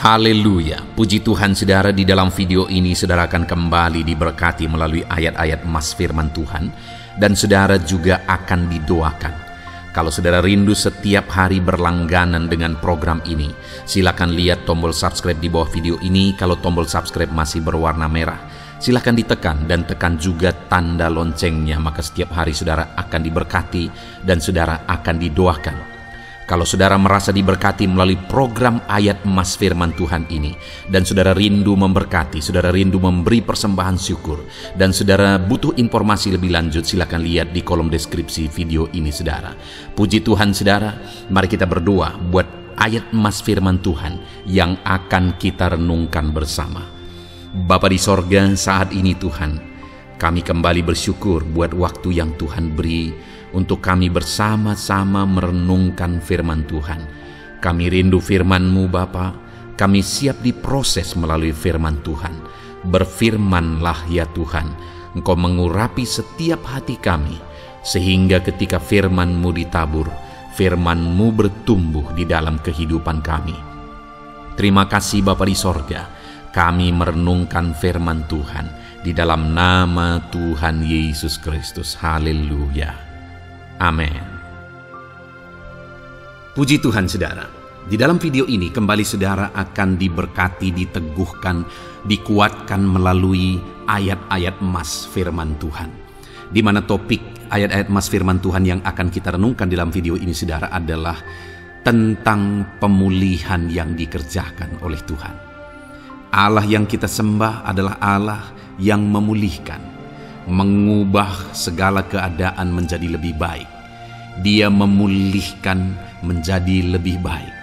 Haleluya, puji Tuhan saudara. Di dalam video ini saudara akan kembali diberkati melalui ayat-ayat emas firman Tuhan, dan saudara juga akan didoakan. Kalau saudara rindu setiap hari berlangganan dengan program ini, silakan lihat tombol subscribe di bawah video ini. Kalau tombol subscribe masih berwarna merah, silakan ditekan dan tekan juga tanda loncengnya, maka setiap hari saudara akan diberkati dan saudara akan didoakan. Kalau saudara merasa diberkati melalui program ayat emas firman Tuhan ini, dan saudara rindu memberkati, saudara rindu memberi persembahan syukur, dan saudara butuh informasi lebih lanjut, silakan lihat di kolom deskripsi video ini saudara. Puji Tuhan saudara, mari kita berdoa buat ayat emas firman Tuhan yang akan kita renungkan bersama. Bapa di sorga, saat ini Tuhan, kami kembali bersyukur buat waktu yang Tuhan beri untuk kami bersama-sama merenungkan firman Tuhan. Kami rindu firman-Mu Bapa, kami siap diproses melalui firman Tuhan. Berfirmanlah ya Tuhan, Engkau mengurapi setiap hati kami, sehingga ketika firman-Mu ditabur, firman-Mu bertumbuh di dalam kehidupan kami. Terima kasih Bapa di sorga, kami merenungkan firman Tuhan di dalam nama Tuhan Yesus Kristus. Haleluya. Amin. Puji Tuhan saudara. Di dalam video ini kembali saudara akan diberkati, diteguhkan, dikuatkan melalui ayat-ayat emas firman Tuhan. Di mana topik ayat-ayat emas firman Tuhan yang akan kita renungkan dalam video ini saudara adalah tentang pemulihan yang dikerjakan oleh Tuhan. Allah yang kita sembah adalah Allah yang memulihkan, mengubah segala keadaan menjadi lebih baik. Dia memulihkan menjadi lebih baik.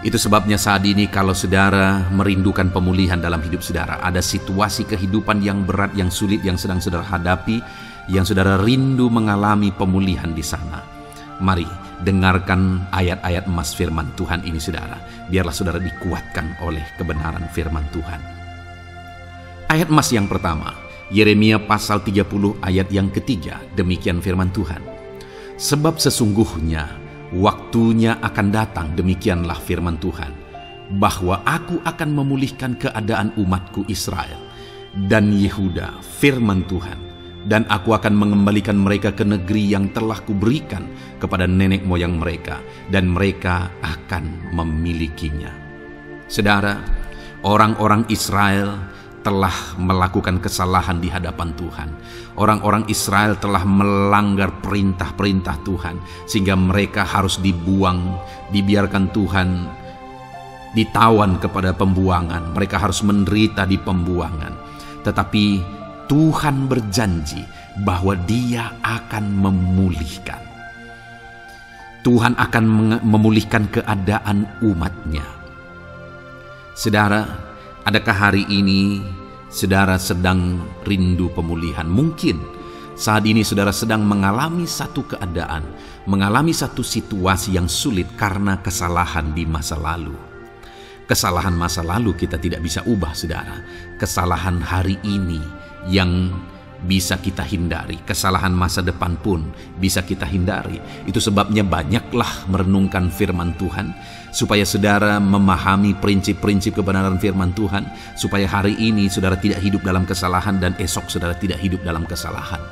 Itu sebabnya saat ini kalau saudara merindukan pemulihan dalam hidup saudara, ada situasi kehidupan yang berat, yang sulit, yang sedang saudara hadapi, yang saudara rindu mengalami pemulihan di sana, mari dengarkan ayat-ayat emas firman Tuhan ini saudara. Biarlah saudara dikuatkan oleh kebenaran firman Tuhan. Ayat emas yang pertama, Yeremia pasal 30 ayat yang ketiga, demikian firman Tuhan. Sebab sesungguhnya waktunya akan datang, demikianlah firman Tuhan, bahwa aku akan memulihkan keadaan umatku Israel dan Yehuda, firman Tuhan, dan aku akan mengembalikan mereka ke negeri yang telah kuberikan kepada nenek moyang mereka, dan mereka akan memilikinya. Saudara, orang-orang Israel telah melakukan kesalahan di hadapan Tuhan. Orang-orang Israel telah melanggar perintah-perintah Tuhan, sehingga mereka harus dibuang, dibiarkan Tuhan ditawan kepada pembuangan. Mereka harus menderita di pembuangan. Tetapi Tuhan berjanji bahwa Dia akan memulihkan. Tuhan akan memulihkan keadaan umatnya. Saudara, adakah hari ini saudara sedang rindu pemulihan? Mungkin saat ini saudara sedang mengalami satu keadaan, mengalami satu situasi yang sulit karena kesalahan di masa lalu. Kesalahan masa lalu kita tidak bisa ubah saudara. Kesalahan hari ini yang bisa kita hindari, kesalahan masa depan pun bisa kita hindari. Itu sebabnya banyaklah merenungkan firman Tuhan, supaya saudara memahami prinsip-prinsip kebenaran firman Tuhan, supaya hari ini saudara tidak hidup dalam kesalahan dan esok saudara tidak hidup dalam kesalahan.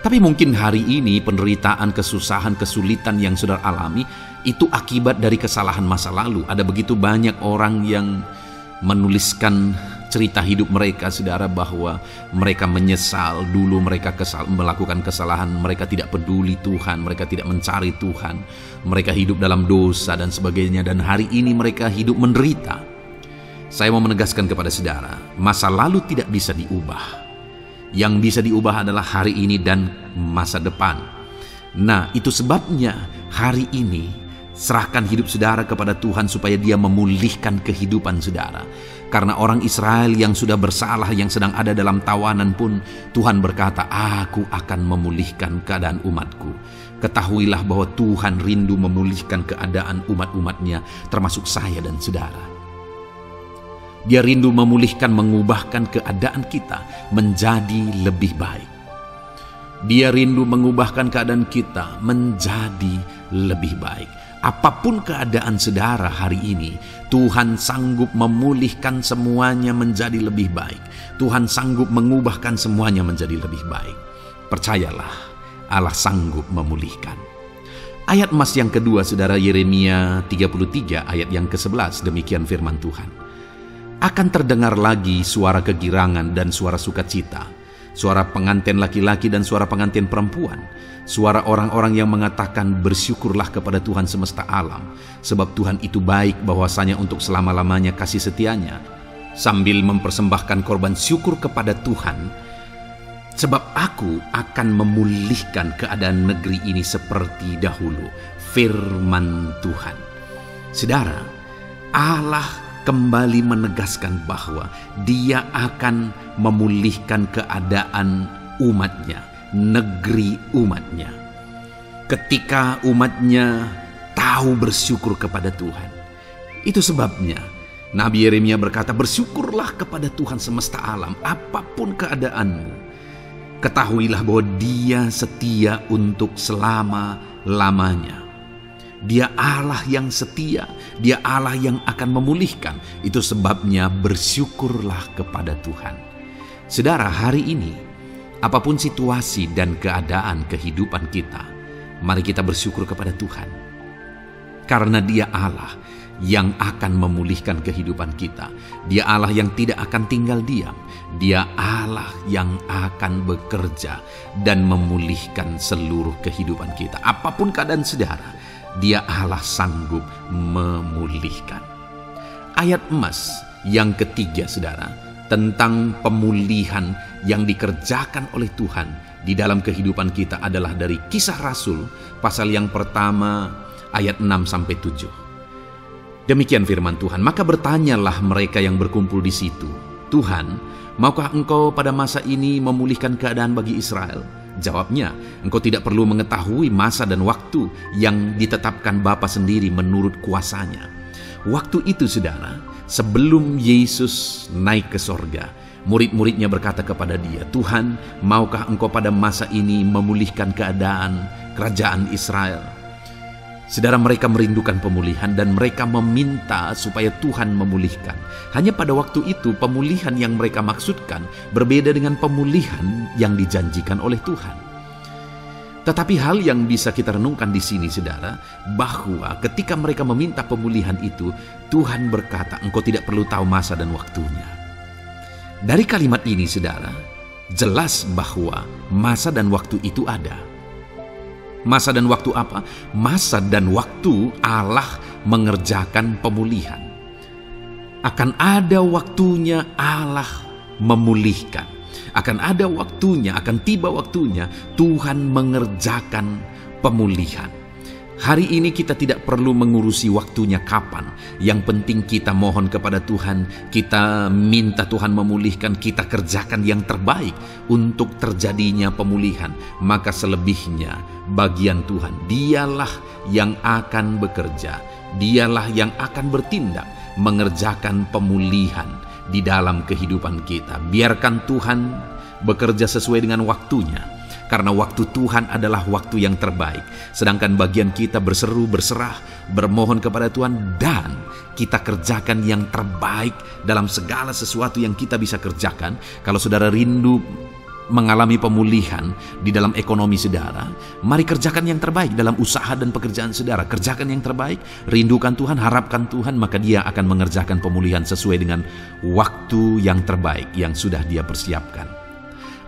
Tapi mungkin hari ini penderitaan, kesusahan, kesulitan yang saudara alami itu akibat dari kesalahan masa lalu. Ada begitu banyak orang yang menuliskan cerita hidup mereka saudara, bahwa mereka menyesal dulu mereka melakukan kesalahan, mereka tidak peduli Tuhan, mereka tidak mencari Tuhan, mereka hidup dalam dosa dan sebagainya, dan hari ini mereka hidup menderita. Saya mau menegaskan kepada saudara, masa lalu tidak bisa diubah. Yang bisa diubah adalah hari ini dan masa depan. Nah, itu sebabnya hari ini serahkan hidup saudara kepada Tuhan supaya Dia memulihkan kehidupan saudara. Karena orang Israel yang sudah bersalah, yang sedang ada dalam tawanan pun, Tuhan berkata, aku akan memulihkan keadaan umatku. Ketahuilah bahwa Tuhan rindu memulihkan keadaan umat-umatnya, termasuk saya dan saudara. Dia rindu memulihkan, mengubahkan keadaan kita menjadi lebih baik. Dia rindu mengubahkan keadaan kita menjadi lebih baik. Apapun keadaan saudara hari ini, Tuhan sanggup memulihkan semuanya menjadi lebih baik. Tuhan sanggup mengubahkan semuanya menjadi lebih baik. Percayalah, Allah sanggup memulihkan. Ayat emas yang kedua, saudara, Yeremia 33 ayat yang ke-11, demikian firman Tuhan. Akan terdengar lagi suara kegirangan dan suara sukacita, suara pengantin laki-laki dan suara pengantin perempuan, suara orang-orang yang mengatakan bersyukurlah kepada Tuhan semesta alam, sebab Tuhan itu baik, bahwasanya untuk selama-lamanya kasih setianya, sambil mempersembahkan korban syukur kepada Tuhan, sebab aku akan memulihkan keadaan negeri ini seperti dahulu, firman Tuhan. Saudara, Allah kembali menegaskan bahwa Dia akan memulihkan keadaan umatnya, negeri umatnya. Ketika umatnya tahu bersyukur kepada Tuhan. Itu sebabnya Nabi Yeremia berkata, bersyukurlah kepada Tuhan semesta alam, apapun keadaanmu. Ketahuilah bahwa Dia setia untuk selama-lamanya. Dia Allah yang setia, Dia Allah yang akan memulihkan. Itu sebabnya bersyukurlah kepada Tuhan. Saudara, hari ini, apapun situasi dan keadaan kehidupan kita, mari kita bersyukur kepada Tuhan. Karena Dia Allah yang akan memulihkan kehidupan kita. Dia Allah yang tidak akan tinggal diam. Dia Allah yang akan bekerja dan memulihkan seluruh kehidupan kita. Apapun keadaan saudara, Dia Allah sanggup memulihkan. Ayat emas yang ketiga, saudara, tentang pemulihan yang dikerjakan oleh Tuhan di dalam kehidupan kita adalah dari Kisah Rasul pasal yang pertama ayat 6-7. Demikian firman Tuhan. Maka bertanyalah mereka yang berkumpul di situ, Tuhan, maukah Engkau pada masa ini memulihkan keadaan bagi Israel? Jawabnya, Engkau tidak perlu mengetahui masa dan waktu yang ditetapkan Bapa sendiri menurut kuasanya. Waktu itu, saudara, sebelum Yesus naik ke sorga, murid-muridnya berkata kepada Dia, Tuhan, maukah Engkau pada masa ini memulihkan keadaan kerajaan Israel? Saudara, mereka merindukan pemulihan dan mereka meminta supaya Tuhan memulihkan. Hanya pada waktu itu pemulihan yang mereka maksudkan berbeda dengan pemulihan yang dijanjikan oleh Tuhan. Tetapi hal yang bisa kita renungkan di sini, saudara, bahwa ketika mereka meminta pemulihan itu, Tuhan berkata, Engkau tidak perlu tahu masa dan waktunya. Dari kalimat ini, saudara, jelas bahwa masa dan waktu itu ada. Masa dan waktu apa? Masa dan waktu Allah mengerjakan pemulihan. Akan ada waktunya Allah memulihkan. Akan ada waktunya, akan tiba waktunya Tuhan mengerjakan pemulihan. Hari ini kita tidak perlu mengurusi waktunya kapan. Yang penting kita mohon kepada Tuhan, kita minta Tuhan memulihkan, kita kerjakan yang terbaik untuk terjadinya pemulihan. Maka selebihnya bagian Tuhan. Dialah yang akan bekerja, Dialah yang akan bertindak mengerjakan pemulihan di dalam kehidupan kita. Biarkan Tuhan bekerja sesuai dengan waktunya. Karena waktu Tuhan adalah waktu yang terbaik. Sedangkan bagian kita berseru, berserah, bermohon kepada Tuhan, dan kita kerjakan yang terbaik dalam segala sesuatu yang kita bisa kerjakan. Kalau saudara rindu mengalami pemulihan di dalam ekonomi saudara, mari kerjakan yang terbaik dalam usaha dan pekerjaan saudara. Kerjakan yang terbaik, rindukan Tuhan, harapkan Tuhan, maka Dia akan mengerjakan pemulihan sesuai dengan waktu yang terbaik yang sudah Dia persiapkan.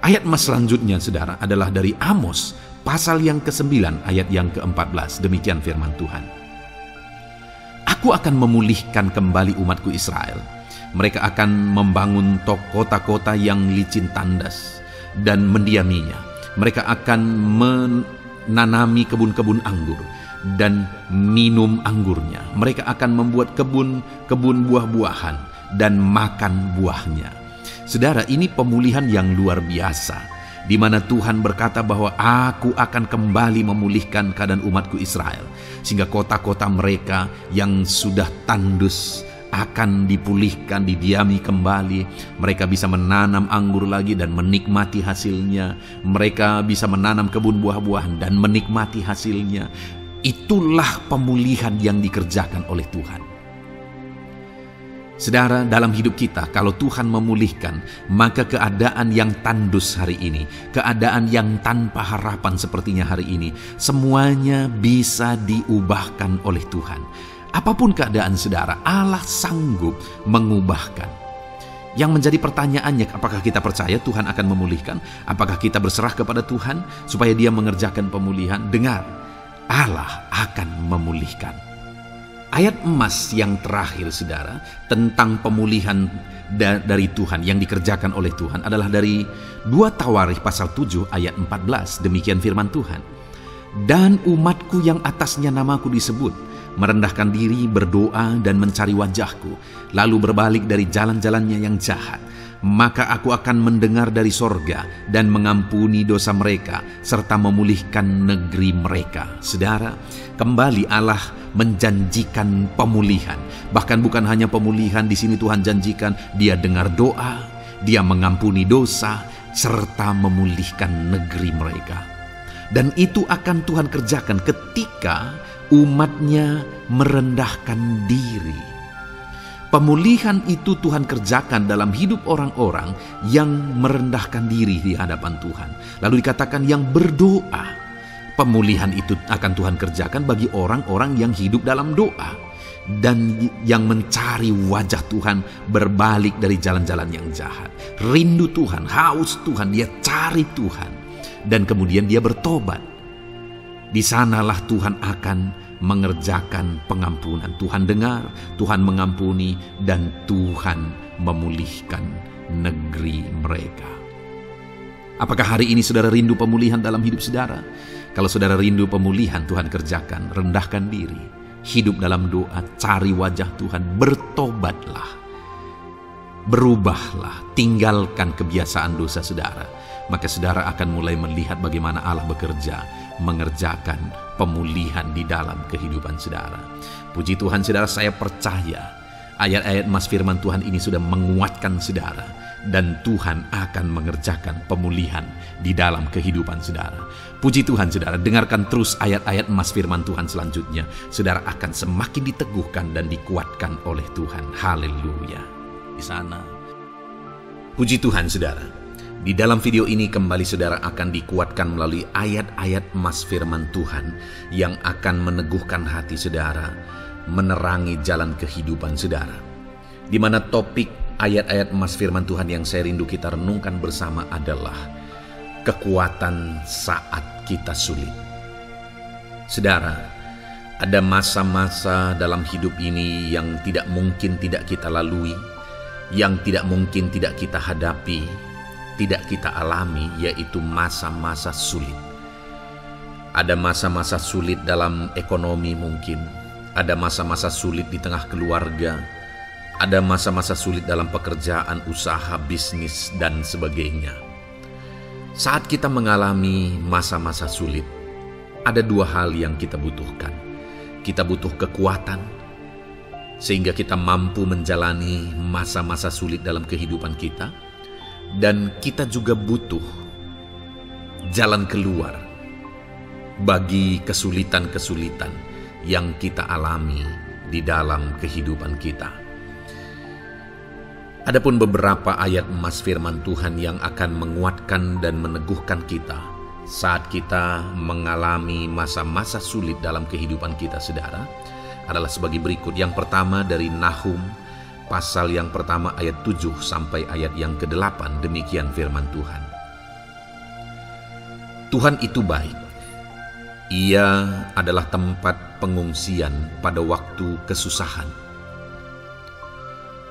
Ayat emas selanjutnya, saudara, adalah dari Amos pasal yang ke-9 ayat yang ke-14. Demikian firman Tuhan. Aku akan memulihkan kembali umatku Israel. Mereka akan membangun kota-kota yang licin tandas dan mendiaminya. Mereka akan menanami kebun-kebun anggur dan minum anggurnya. Mereka akan membuat kebun buah-buahan dan makan buahnya. Saudara, ini pemulihan yang luar biasa, di mana Tuhan berkata bahwa aku akan kembali memulihkan keadaan umatku Israel, sehingga kota-kota mereka yang sudah tandus akan dipulihkan, didiami kembali. Mereka bisa menanam anggur lagi dan menikmati hasilnya. Mereka bisa menanam kebun buah-buahan dan menikmati hasilnya. Itulah pemulihan yang dikerjakan oleh Tuhan. Saudara, dalam hidup kita, kalau Tuhan memulihkan, maka keadaan yang tandus hari ini, keadaan yang tanpa harapan sepertinya hari ini, semuanya bisa diubahkan oleh Tuhan. Apapun keadaan saudara, Allah sanggup mengubahkan. Yang menjadi pertanyaannya, apakah kita percaya Tuhan akan memulihkan? Apakah kita berserah kepada Tuhan supaya Dia mengerjakan pemulihan? Dengar, Allah akan memulihkan. Ayat emas yang terakhir saudara tentang pemulihan dari Tuhan yang dikerjakan oleh Tuhan adalah dari 2 Tawarikh pasal 7 ayat 14. Demikian firman Tuhan. Dan umatku yang atasnya namaku disebut, merendahkan diri, berdoa dan mencari wajahku, lalu berbalik dari jalan-jalannya yang jahat, maka aku akan mendengar dari sorga dan mengampuni dosa mereka serta memulihkan negeri mereka. Saudara, kembali Allah menjanjikan pemulihan. Bahkan bukan hanya pemulihan, di sini Tuhan janjikan Dia dengar doa, Dia mengampuni dosa serta memulihkan negeri mereka. Dan itu akan Tuhan kerjakan ketika umatnya merendahkan diri. Pemulihan itu Tuhan kerjakan dalam hidup orang-orang yang merendahkan diri di hadapan Tuhan. Lalu dikatakan yang berdoa. Pemulihan itu akan Tuhan kerjakan bagi orang-orang yang hidup dalam doa dan yang mencari wajah Tuhan, berbalik dari jalan-jalan yang jahat. Rindu Tuhan, haus Tuhan, dia cari Tuhan dan kemudian dia bertobat. Di sanalah Tuhan akan mengerjakan pengampunan. Tuhan dengar, Tuhan mengampuni, dan Tuhan memulihkan negeri mereka. Apakah hari ini saudara rindu pemulihan dalam hidup saudara? Kalau saudara rindu pemulihan, Tuhan kerjakan. Rendahkan diri, hidup dalam doa, cari wajah Tuhan, bertobatlah, berubahlah, tinggalkan kebiasaan dosa saudara. Maka saudara akan mulai melihat bagaimana Allah bekerja, mengerjakan pemulihan di dalam kehidupan saudara. Puji Tuhan saudara, saya percaya ayat-ayat emas firman Tuhan ini sudah menguatkan saudara, dan Tuhan akan mengerjakan pemulihan di dalam kehidupan saudara. Puji Tuhan saudara, dengarkan terus ayat-ayat emas firman Tuhan selanjutnya. Saudara akan semakin diteguhkan dan dikuatkan oleh Tuhan. Haleluya. Di sana. Puji Tuhan saudara. Di dalam video ini kembali saudara akan dikuatkan melalui ayat-ayat emas firman Tuhan yang akan meneguhkan hati saudara, menerangi jalan kehidupan saudara. Di mana topik ayat-ayat emas firman Tuhan yang saya rindu kita renungkan bersama adalah kekuatan saat kita sulit. Saudara, ada masa-masa dalam hidup ini yang tidak mungkin tidak kita lalui, yang tidak mungkin tidak kita hadapi, tidak kita alami, yaitu masa-masa sulit. Ada masa-masa sulit dalam ekonomi mungkin, ada masa-masa sulit di tengah keluarga, ada masa-masa sulit dalam pekerjaan, usaha, bisnis, dan sebagainya. Saat kita mengalami masa-masa sulit, ada dua hal yang kita butuhkan. Kita butuh kekuatan, sehingga kita mampu menjalani masa-masa sulit dalam kehidupan kita. Dan kita juga butuh jalan keluar bagi kesulitan-kesulitan yang kita alami di dalam kehidupan kita. Adapun beberapa ayat emas firman Tuhan yang akan menguatkan dan meneguhkan kita saat kita mengalami masa-masa sulit dalam kehidupan kita, saudara, adalah sebagai berikut. Yang pertama dari Nahum pasal yang pertama ayat 7 sampai ayat yang ke-8, demikian firman Tuhan. Tuhan itu baik. Ia adalah tempat pengungsian pada waktu kesusahan.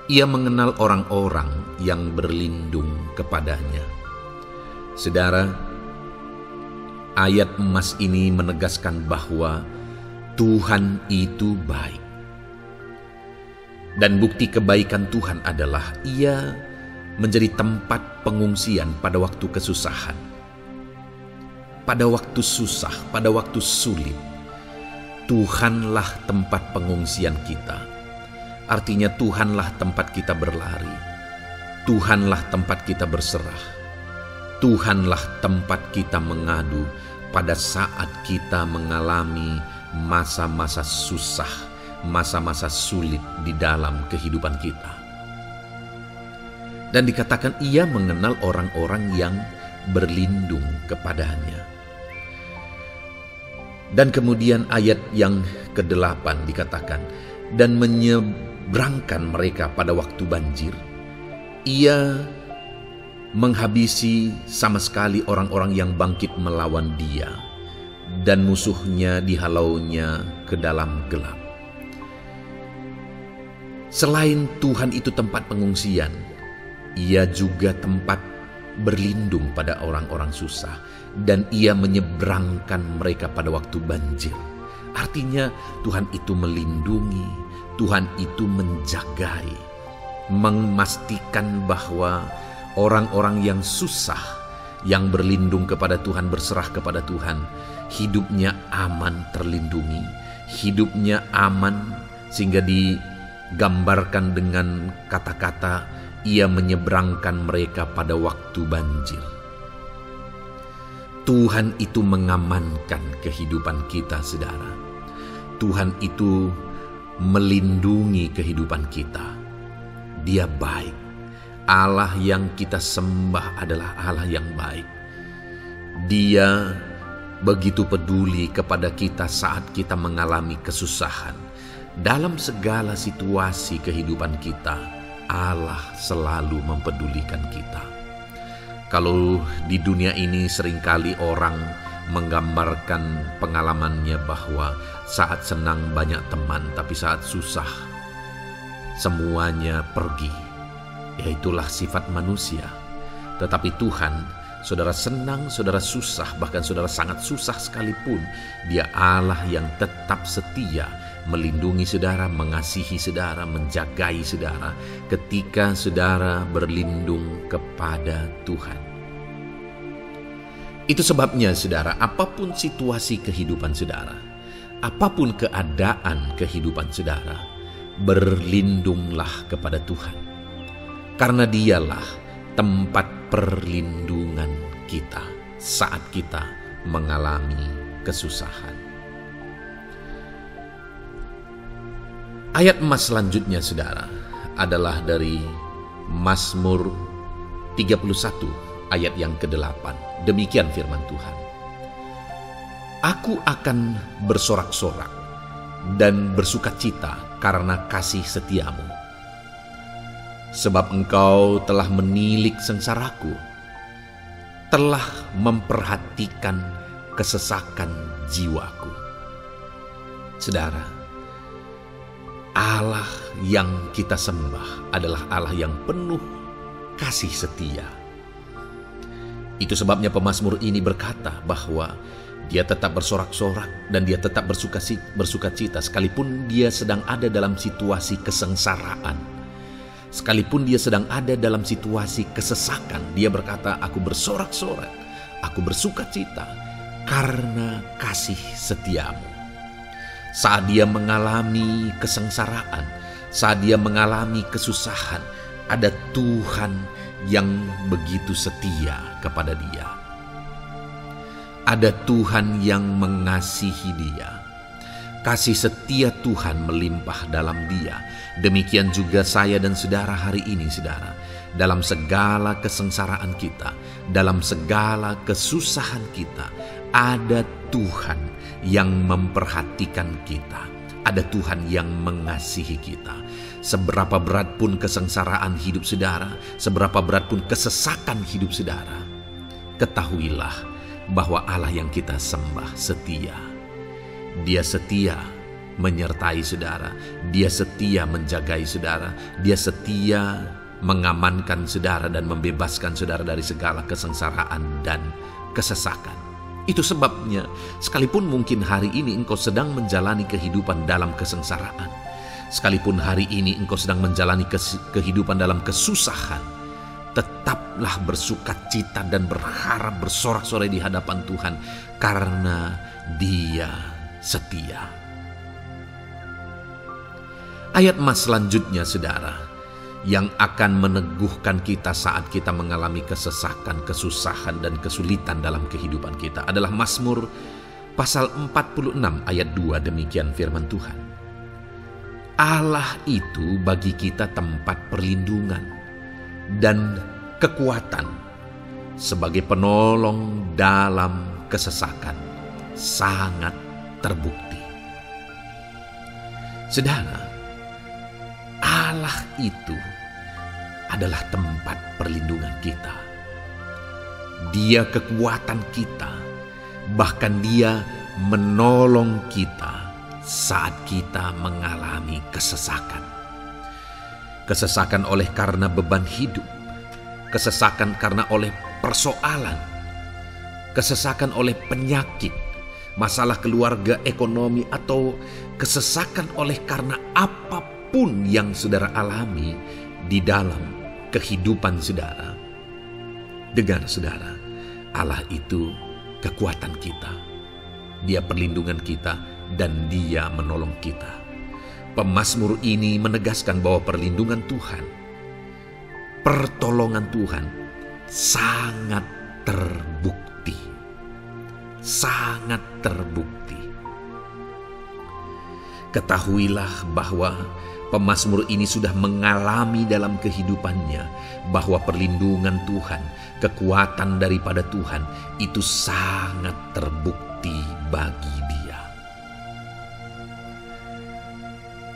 Ia mengenal orang-orang yang berlindung kepadanya. Saudara, ayat emas ini menegaskan bahwa Tuhan itu baik. Dan bukti kebaikan Tuhan adalah Ia menjadi tempat pengungsian pada waktu kesusahan. Pada waktu susah, pada waktu sulit, Tuhanlah tempat pengungsian kita. Artinya Tuhanlah tempat kita berlari. Tuhanlah tempat kita berserah. Tuhanlah tempat kita mengadu pada saat kita mengalami masa-masa susah, masa-masa sulit di dalam kehidupan kita. Dan dikatakan ia mengenal orang-orang yang berlindung kepadanya. Dan kemudian ayat yang ke-8 dikatakan, dan menyeberangkan mereka pada waktu banjir. Ia menghabisi sama sekali orang-orang yang bangkit melawan dia, dan musuhnya dihalaunya ke dalam gelap. Selain Tuhan itu tempat pengungsian, ia juga tempat berlindung pada orang-orang susah, dan ia menyeberangkan mereka pada waktu banjir. Artinya Tuhan itu melindungi, Tuhan itu menjagai, memastikan bahwa orang-orang yang susah, yang berlindung kepada Tuhan, berserah kepada Tuhan, hidupnya aman, terlindungi, hidupnya aman, sehingga digambarkan dengan kata-kata ia menyeberangkan mereka pada waktu banjir. Tuhan itu mengamankan kehidupan kita, saudara. Tuhan itu melindungi kehidupan kita. Dia baik. Allah yang kita sembah adalah Allah yang baik. Dia begitu peduli kepada kita saat kita mengalami kesusahan. Dalam segala situasi kehidupan kita, Allah selalu mempedulikan kita. Kalau di dunia ini seringkali orang menggambarkan pengalamannya bahwa saat senang banyak teman, tapi saat susah semuanya pergi. Ya, itulah sifat manusia. Tetapi Tuhan, saudara senang, saudara susah, bahkan saudara sangat susah sekalipun, Dia Allah yang tetap setia, melindungi saudara, mengasihi saudara, menjagai saudara ketika saudara berlindung kepada Tuhan. Itu sebabnya saudara, apapun situasi kehidupan saudara, apapun keadaan kehidupan saudara, berlindunglah kepada Tuhan. Karena Dialah tempat perlindungan kita saat kita mengalami kesusahan. Ayat emas selanjutnya saudara adalah dari Mazmur 31 ayat yang ke-8. Demikian firman Tuhan. Aku akan bersorak-sorak dan bersukacita karena kasih setiamu. Sebab engkau telah menilik sengsaraku, telah memperhatikan kesesakan jiwaku. Saudara, Allah yang kita sembah adalah Allah yang penuh kasih setia. Itu sebabnya pemazmur ini berkata bahwa dia tetap bersorak-sorak dan dia tetap bersukacita sekalipun dia sedang ada dalam situasi kesengsaraan. Sekalipun dia sedang ada dalam situasi kesesakan, dia berkata, aku bersorak-sorak, aku bersukacita karena kasih setiamu. Saat dia mengalami kesengsaraan, saat dia mengalami kesusahan, ada Tuhan yang begitu setia kepada dia. Ada Tuhan yang mengasihi dia. Kasih setia Tuhan melimpah dalam dia. Demikian juga saya dan saudara hari ini, saudara. Dalam segala kesengsaraan kita, dalam segala kesusahan kita, ada Tuhan yang memperhatikan kita. Ada Tuhan yang mengasihi kita. Seberapa berat pun kesengsaraan hidup saudara, seberapa berat pun kesesakan hidup saudara, ketahuilah bahwa Allah yang kita sembah setia. Dia setia menyertai saudara, Dia setia menjagai saudara, Dia setia mengamankan saudara dan membebaskan saudara dari segala kesengsaraan dan kesesakan. Itu sebabnya sekalipun mungkin hari ini engkau sedang menjalani kehidupan dalam kesengsaraan, sekalipun hari ini engkau sedang menjalani kehidupan dalam kesusahan, tetaplah bersukacita dan berharap, bersorak-sorai di hadapan Tuhan karena Dia setia. Ayat emas selanjutnya saudara, yang akan meneguhkan kita saat kita mengalami kesesakan, kesusahan, dan kesulitan dalam kehidupan kita adalah Mazmur pasal 46 ayat 2 demikian firman Tuhan. Allah itu bagi kita tempat perlindungan dan kekuatan sebagai penolong dalam kesesakan sangat terbukti. Saudara, Allah itu adalah tempat perlindungan kita. Dia kekuatan kita, bahkan Dia menolong kita saat kita mengalami kesesakan. Kesesakan oleh karena beban hidup, kesesakan karena oleh persoalan, kesesakan oleh penyakit, masalah keluarga, ekonomi, atau kesesakan oleh karena apapun yang saudara alami di dalam kehidupan saudara. Dengar saudara, Allah itu kekuatan kita. Dia perlindungan kita dan Dia menolong kita. Pemazmur ini menegaskan bahwa perlindungan Tuhan, pertolongan Tuhan sangat terbukti. Sangat terbukti. Ketahuilah bahwa pemazmur ini sudah mengalami dalam kehidupannya bahwa perlindungan Tuhan, kekuatan daripada Tuhan itu sangat terbukti bagi dia.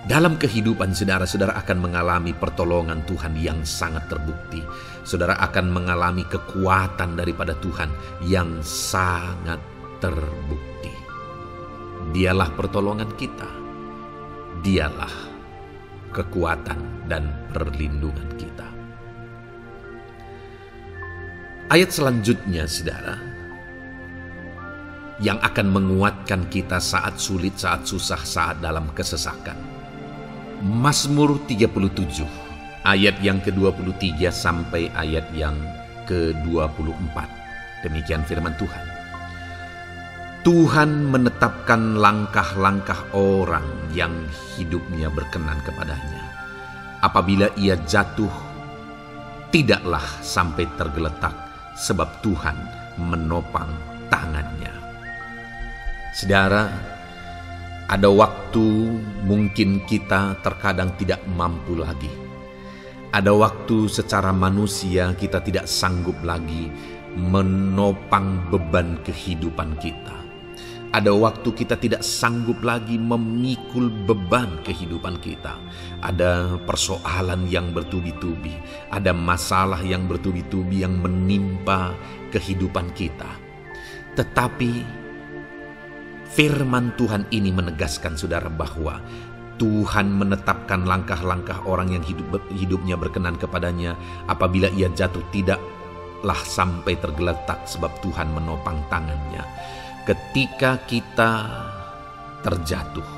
Dalam kehidupan saudara-saudara akan mengalami pertolongan Tuhan yang sangat terbukti. Saudara akan mengalami kekuatan daripada Tuhan yang sangat terbukti. Dialah pertolongan kita. Dialah kekuatan dan perlindungan kita. Ayat selanjutnya saudara, yang akan menguatkan kita saat sulit, saat susah, saat dalam kesesakan. Mazmur 37 ayat yang ke-23 sampai ayat yang ke-24. Demikian firman Tuhan. Tuhan menetapkan langkah-langkah orang yang hidupnya berkenan kepadanya. Apabila ia jatuh, tidaklah sampai tergeletak, sebab Tuhan menopang tangannya. Saudara, ada waktu mungkin kita terkadang tidak mampu lagi. Ada waktu secara manusia kita tidak sanggup lagi menopang beban kehidupan kita. Ada waktu kita tidak sanggup lagi memikul beban kehidupan kita. Ada persoalan yang bertubi-tubi, ada masalah yang bertubi-tubi yang menimpa kehidupan kita. Tetapi firman Tuhan ini menegaskan saudara bahwa Tuhan menetapkan langkah-langkah orang yang hidupnya berkenan kepadanya. Apabila ia jatuh, tidaklah sampai tergeletak, sebab Tuhan menopang tangannya. Ketika kita terjatuh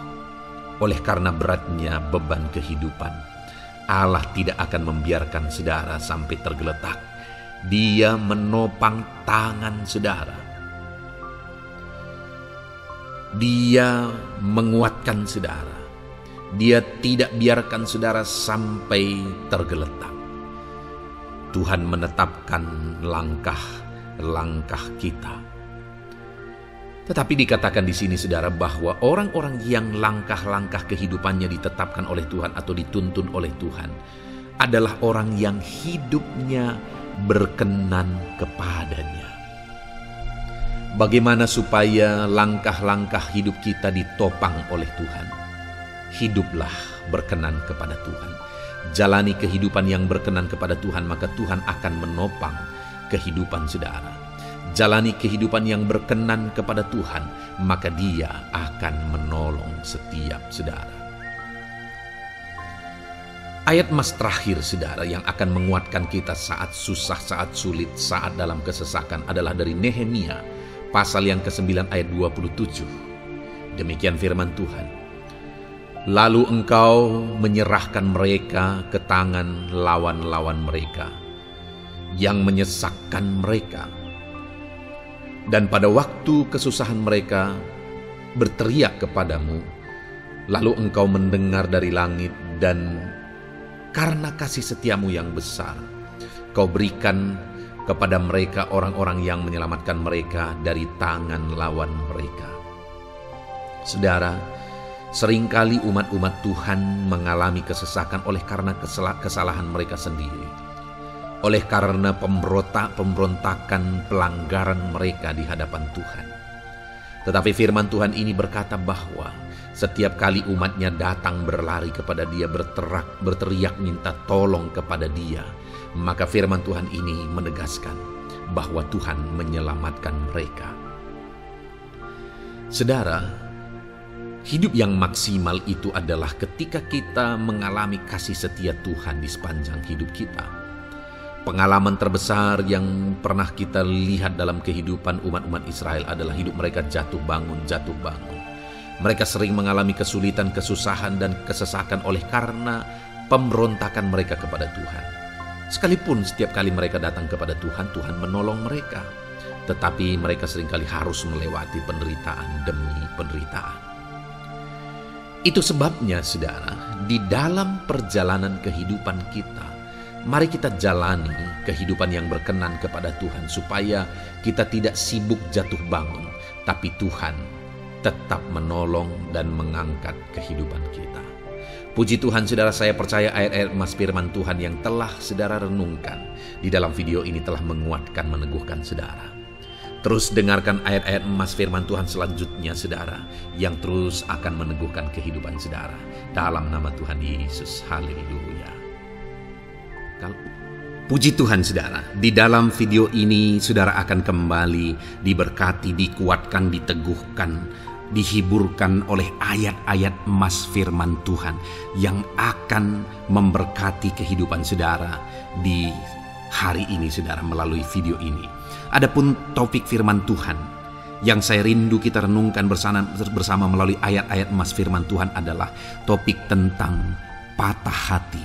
oleh karena beratnya beban kehidupan, Allah tidak akan membiarkan saudara sampai tergeletak. Dia menopang tangan saudara. Dia menguatkan saudara. Dia tidak biarkan saudara sampai tergeletak. Tuhan menetapkan langkah-langkah kita. Tetapi dikatakan di sini saudara bahwa orang-orang yang langkah-langkah kehidupannya ditetapkan oleh Tuhan atau dituntun oleh Tuhan adalah orang yang hidupnya berkenan kepadanya. Bagaimana supaya langkah-langkah hidup kita ditopang oleh Tuhan? Hiduplah berkenan kepada Tuhan. Jalani kehidupan yang berkenan kepada Tuhan, maka Tuhan akan menopang kehidupan saudara. Jalani kehidupan yang berkenan kepada Tuhan, maka Dia akan menolong setiap saudara. Ayat mas terakhir saudara yang akan menguatkan kita saat susah, saat sulit, saat dalam kesesakan adalah dari Nehemia pasal yang ke-9 ayat 27. Demikian firman Tuhan. Lalu engkau menyerahkan mereka ke tangan lawan-lawan mereka yang menyesakkan mereka. Dan pada waktu kesusahan mereka berteriak kepadamu, lalu engkau mendengar dari langit, dan karena kasih setiamu yang besar, kau berikan kepada mereka orang-orang yang menyelamatkan mereka dari tangan lawan mereka. Saudara, seringkali umat-umat Tuhan mengalami kesesakan oleh karena kesalahan mereka sendiri. Oleh karena pemberontakan, pelanggaran mereka di hadapan Tuhan. Tetapi firman Tuhan ini berkata bahwa setiap kali umatnya datang berlari kepada Dia, berteriak minta tolong kepada Dia, maka firman Tuhan ini menegaskan bahwa Tuhan menyelamatkan mereka. Saudara, hidup yang maksimal itu adalah ketika kita mengalami kasih setia Tuhan di sepanjang hidup kita. Pengalaman terbesar yang pernah kita lihat dalam kehidupan umat-umat Israel adalah hidup mereka jatuh bangun. Mereka sering mengalami kesulitan, kesusahan, dan kesesakan oleh karena pemberontakan mereka kepada Tuhan. Sekalipun setiap kali mereka datang kepada Tuhan, Tuhan menolong mereka. Tetapi mereka seringkali harus melewati penderitaan demi penderitaan. Itu sebabnya, saudara, di dalam perjalanan kehidupan kita, mari kita jalani kehidupan yang berkenan kepada Tuhan supaya kita tidak sibuk jatuh bangun, tapi Tuhan tetap menolong dan mengangkat kehidupan kita. Puji Tuhan, saudara, saya percaya ayat-ayat emas firman Tuhan yang telah saudara renungkan di dalam video ini telah menguatkan, meneguhkan saudara. Terus dengarkan ayat-ayat emas firman Tuhan selanjutnya, saudara, yang terus akan meneguhkan kehidupan saudara. Dalam nama Tuhan Yesus, haleluya. Puji Tuhan, saudara, di dalam video ini saudara akan kembali diberkati, dikuatkan, diteguhkan, dihiburkan oleh ayat-ayat emas firman Tuhan yang akan memberkati kehidupan saudara di hari ini, saudara, melalui video ini. Adapun topik firman Tuhan yang saya rindu kita renungkan bersama melalui ayat-ayat emas firman Tuhan adalah topik tentang patah hati.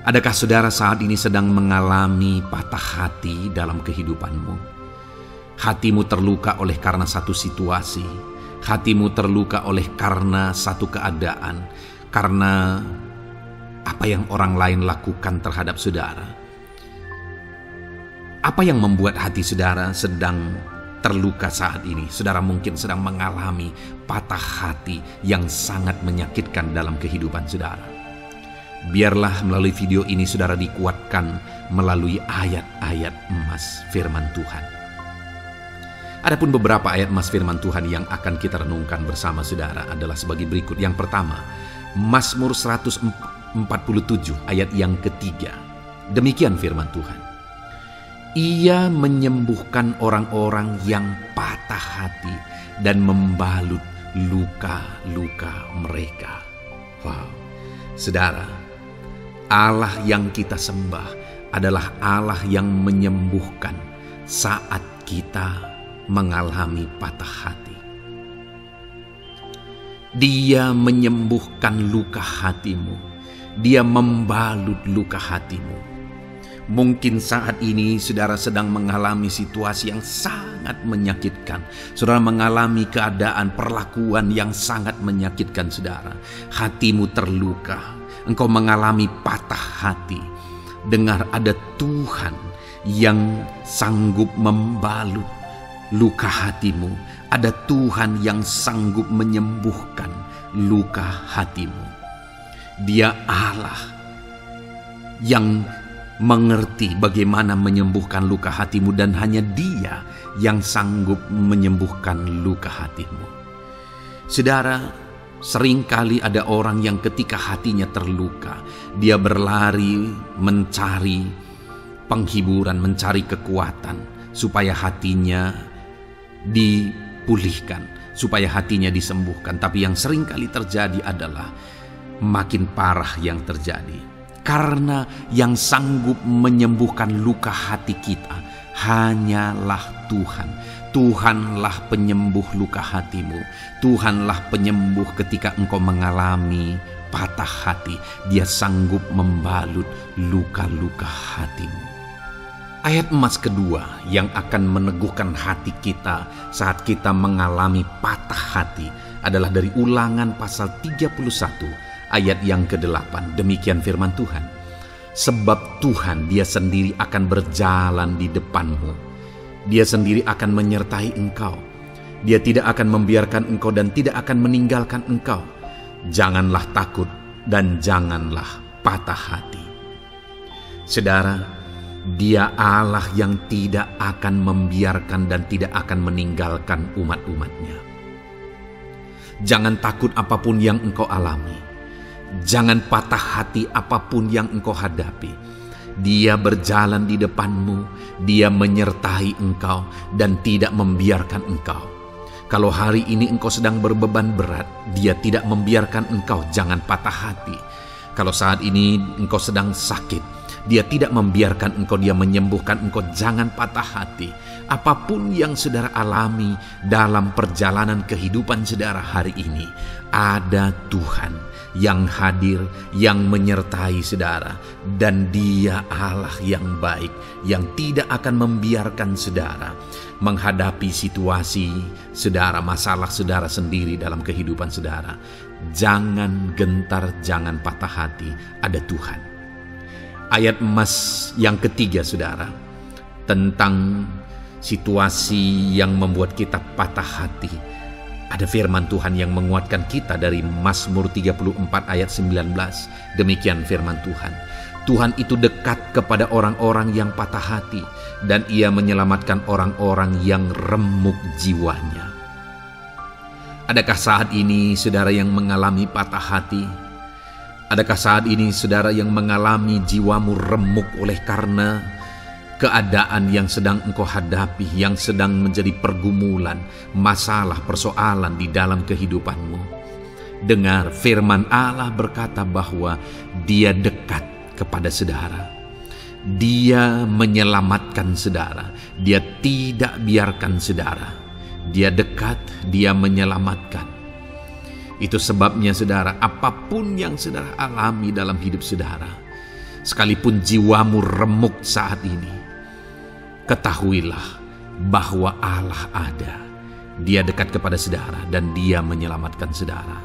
Adakah saudara saat ini sedang mengalami patah hati dalam kehidupanmu? Hatimu terluka oleh karena satu situasi, hatimu terluka oleh karena satu keadaan, karena apa yang orang lain lakukan terhadap saudara. Apa yang membuat hati saudara sedang terluka saat ini? Saudara mungkin sedang mengalami patah hati yang sangat menyakitkan dalam kehidupan saudara. Biarlah melalui video ini saudara dikuatkan melalui ayat-ayat emas firman Tuhan. Adapun beberapa ayat emas firman Tuhan yang akan kita renungkan bersama saudara adalah sebagai berikut. Yang pertama, Mazmur 147 ayat yang ketiga. Demikian firman Tuhan. Ia menyembuhkan orang-orang yang patah hati dan membalut luka-luka mereka. Wow, saudara, Allah yang kita sembah adalah Allah yang menyembuhkan saat kita mengalami patah hati. Dia menyembuhkan luka hatimu. Dia membalut luka hatimu. Mungkin saat ini saudara sedang mengalami situasi yang sangat menyakitkan. Saudara mengalami keadaan perlakuan yang sangat menyakitkan saudara. Hatimu terluka. Engkau mengalami patah hati. Dengar, ada Tuhan yang sanggup membalut luka hatimu. Ada Tuhan yang sanggup menyembuhkan luka hatimu. Dia Allah yang mengerti bagaimana menyembuhkan luka hatimu, dan hanya Dia yang sanggup menyembuhkan luka hatimu. Saudara, seringkali ada orang yang ketika hatinya terluka, dia berlari mencari penghiburan, mencari kekuatan supaya hatinya dipulihkan, supaya hatinya disembuhkan. Tapi yang seringkali terjadi adalah makin parah yang terjadi. Karena yang sanggup menyembuhkan luka hati kita hanyalah Tuhan. Tuhanlah penyembuh luka hatimu. Tuhanlah penyembuh ketika engkau mengalami patah hati. Dia sanggup membalut luka-luka hatimu. Ayat emas kedua yang akan meneguhkan hati kita saat kita mengalami patah hati adalah dari Ulangan pasal 31 ayat yang ke-8. Demikian firman Tuhan. Sebab Tuhan Dia sendiri akan berjalan di depanmu. Dia sendiri akan menyertai engkau. Dia tidak akan membiarkan engkau dan tidak akan meninggalkan engkau. Janganlah takut dan janganlah patah hati. Saudara, Dia Allah yang tidak akan membiarkan dan tidak akan meninggalkan umat-umatnya. Jangan takut apapun yang engkau alami. Jangan patah hati apapun yang engkau hadapi. Dia berjalan di depanmu, Dia menyertai engkau dan tidak membiarkan engkau. Kalau hari ini engkau sedang berbeban berat, Dia tidak membiarkan engkau, jangan patah hati. Kalau saat ini engkau sedang sakit, Dia tidak membiarkan engkau, Dia menyembuhkan engkau, jangan patah hati. Apapun yang saudara alami dalam perjalanan kehidupan saudara hari ini, ada Tuhan yang hadir, yang menyertai saudara, dan Dia Allah yang baik, yang tidak akan membiarkan saudara menghadapi situasi saudara, masalah saudara sendiri dalam kehidupan saudara. Jangan gentar, jangan patah hati, ada Tuhan. Ayat emas yang ketiga saudara, tentang situasi yang membuat kita patah hati. Ada firman Tuhan yang menguatkan kita dari Mazmur 34 ayat 19. Demikian firman Tuhan. Tuhan itu dekat kepada orang-orang yang patah hati, dan Ia menyelamatkan orang-orang yang remuk jiwanya. Adakah saat ini saudara yang mengalami patah hati? Adakah saat ini saudara yang mengalami jiwamu remuk oleh karena keadaan yang sedang engkau hadapi, yang sedang menjadi pergumulan, masalah, persoalan di dalam kehidupanmu? Dengar, firman Allah berkata bahwa Dia dekat kepada saudara. Dia menyelamatkan saudara. Dia tidak biarkan saudara. Dia dekat, Dia menyelamatkan. Itu sebabnya saudara, apapun yang saudara alami dalam hidup saudara, sekalipun jiwamu remuk saat ini, ketahuilah bahwa Allah ada. Dia dekat kepada saudara dan Dia menyelamatkan saudara.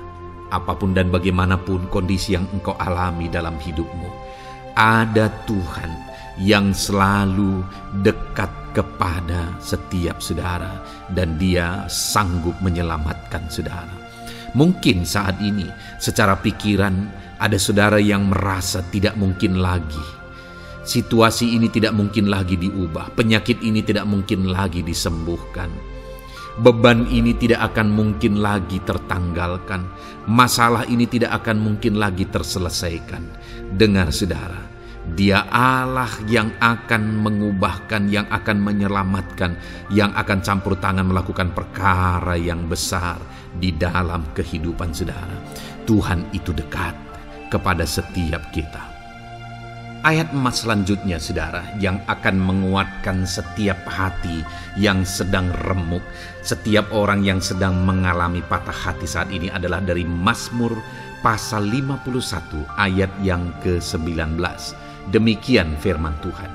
Apapun dan bagaimanapun kondisi yang engkau alami dalam hidupmu, ada Tuhan yang selalu dekat kepada setiap saudara dan Dia sanggup menyelamatkan saudara. Mungkin saat ini secara pikiran ada saudara yang merasa tidak mungkin lagi. Situasi ini tidak mungkin lagi diubah. Penyakit ini tidak mungkin lagi disembuhkan. Beban ini tidak akan mungkin lagi tertanggalkan. Masalah ini tidak akan mungkin lagi terselesaikan. Dengar saudara, Dia Allah yang akan mengubahkan, yang akan menyelamatkan, yang akan campur tangan melakukan perkara yang besar di dalam kehidupan saudara. Tuhan itu dekat kepada setiap kita. Ayat emas selanjutnya saudara, yang akan menguatkan setiap hati yang sedang remuk, setiap orang yang sedang mengalami patah hati saat ini adalah dari Mazmur pasal 51 ayat yang ke-19. Demikian firman Tuhan.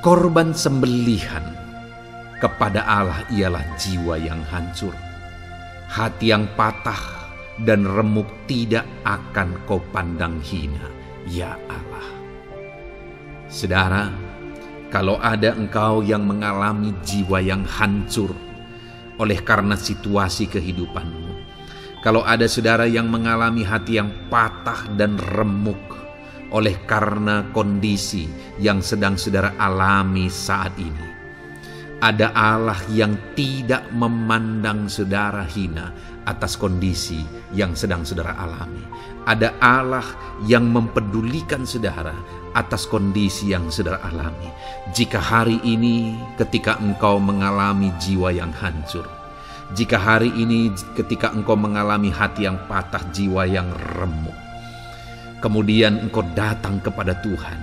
Korban sembelihan kepada Allah ialah jiwa yang hancur. Hati yang patah dan remuk tidak akan kau pandang hina, ya Allah. Saudara, kalau ada engkau yang mengalami jiwa yang hancur oleh karena situasi kehidupanmu, kalau ada saudara yang mengalami hati yang patah dan remuk oleh karena kondisi yang sedang saudara alami saat ini, ada Allah yang tidak memandang saudara hina atas kondisi yang sedang saudara alami. Ada Allah yang mempedulikan saudara atas kondisi yang saudara alami. Jika hari ini ketika engkau mengalami jiwa yang hancur, jika hari ini ketika engkau mengalami hati yang patah, jiwa yang remuk, kemudian engkau datang kepada Tuhan,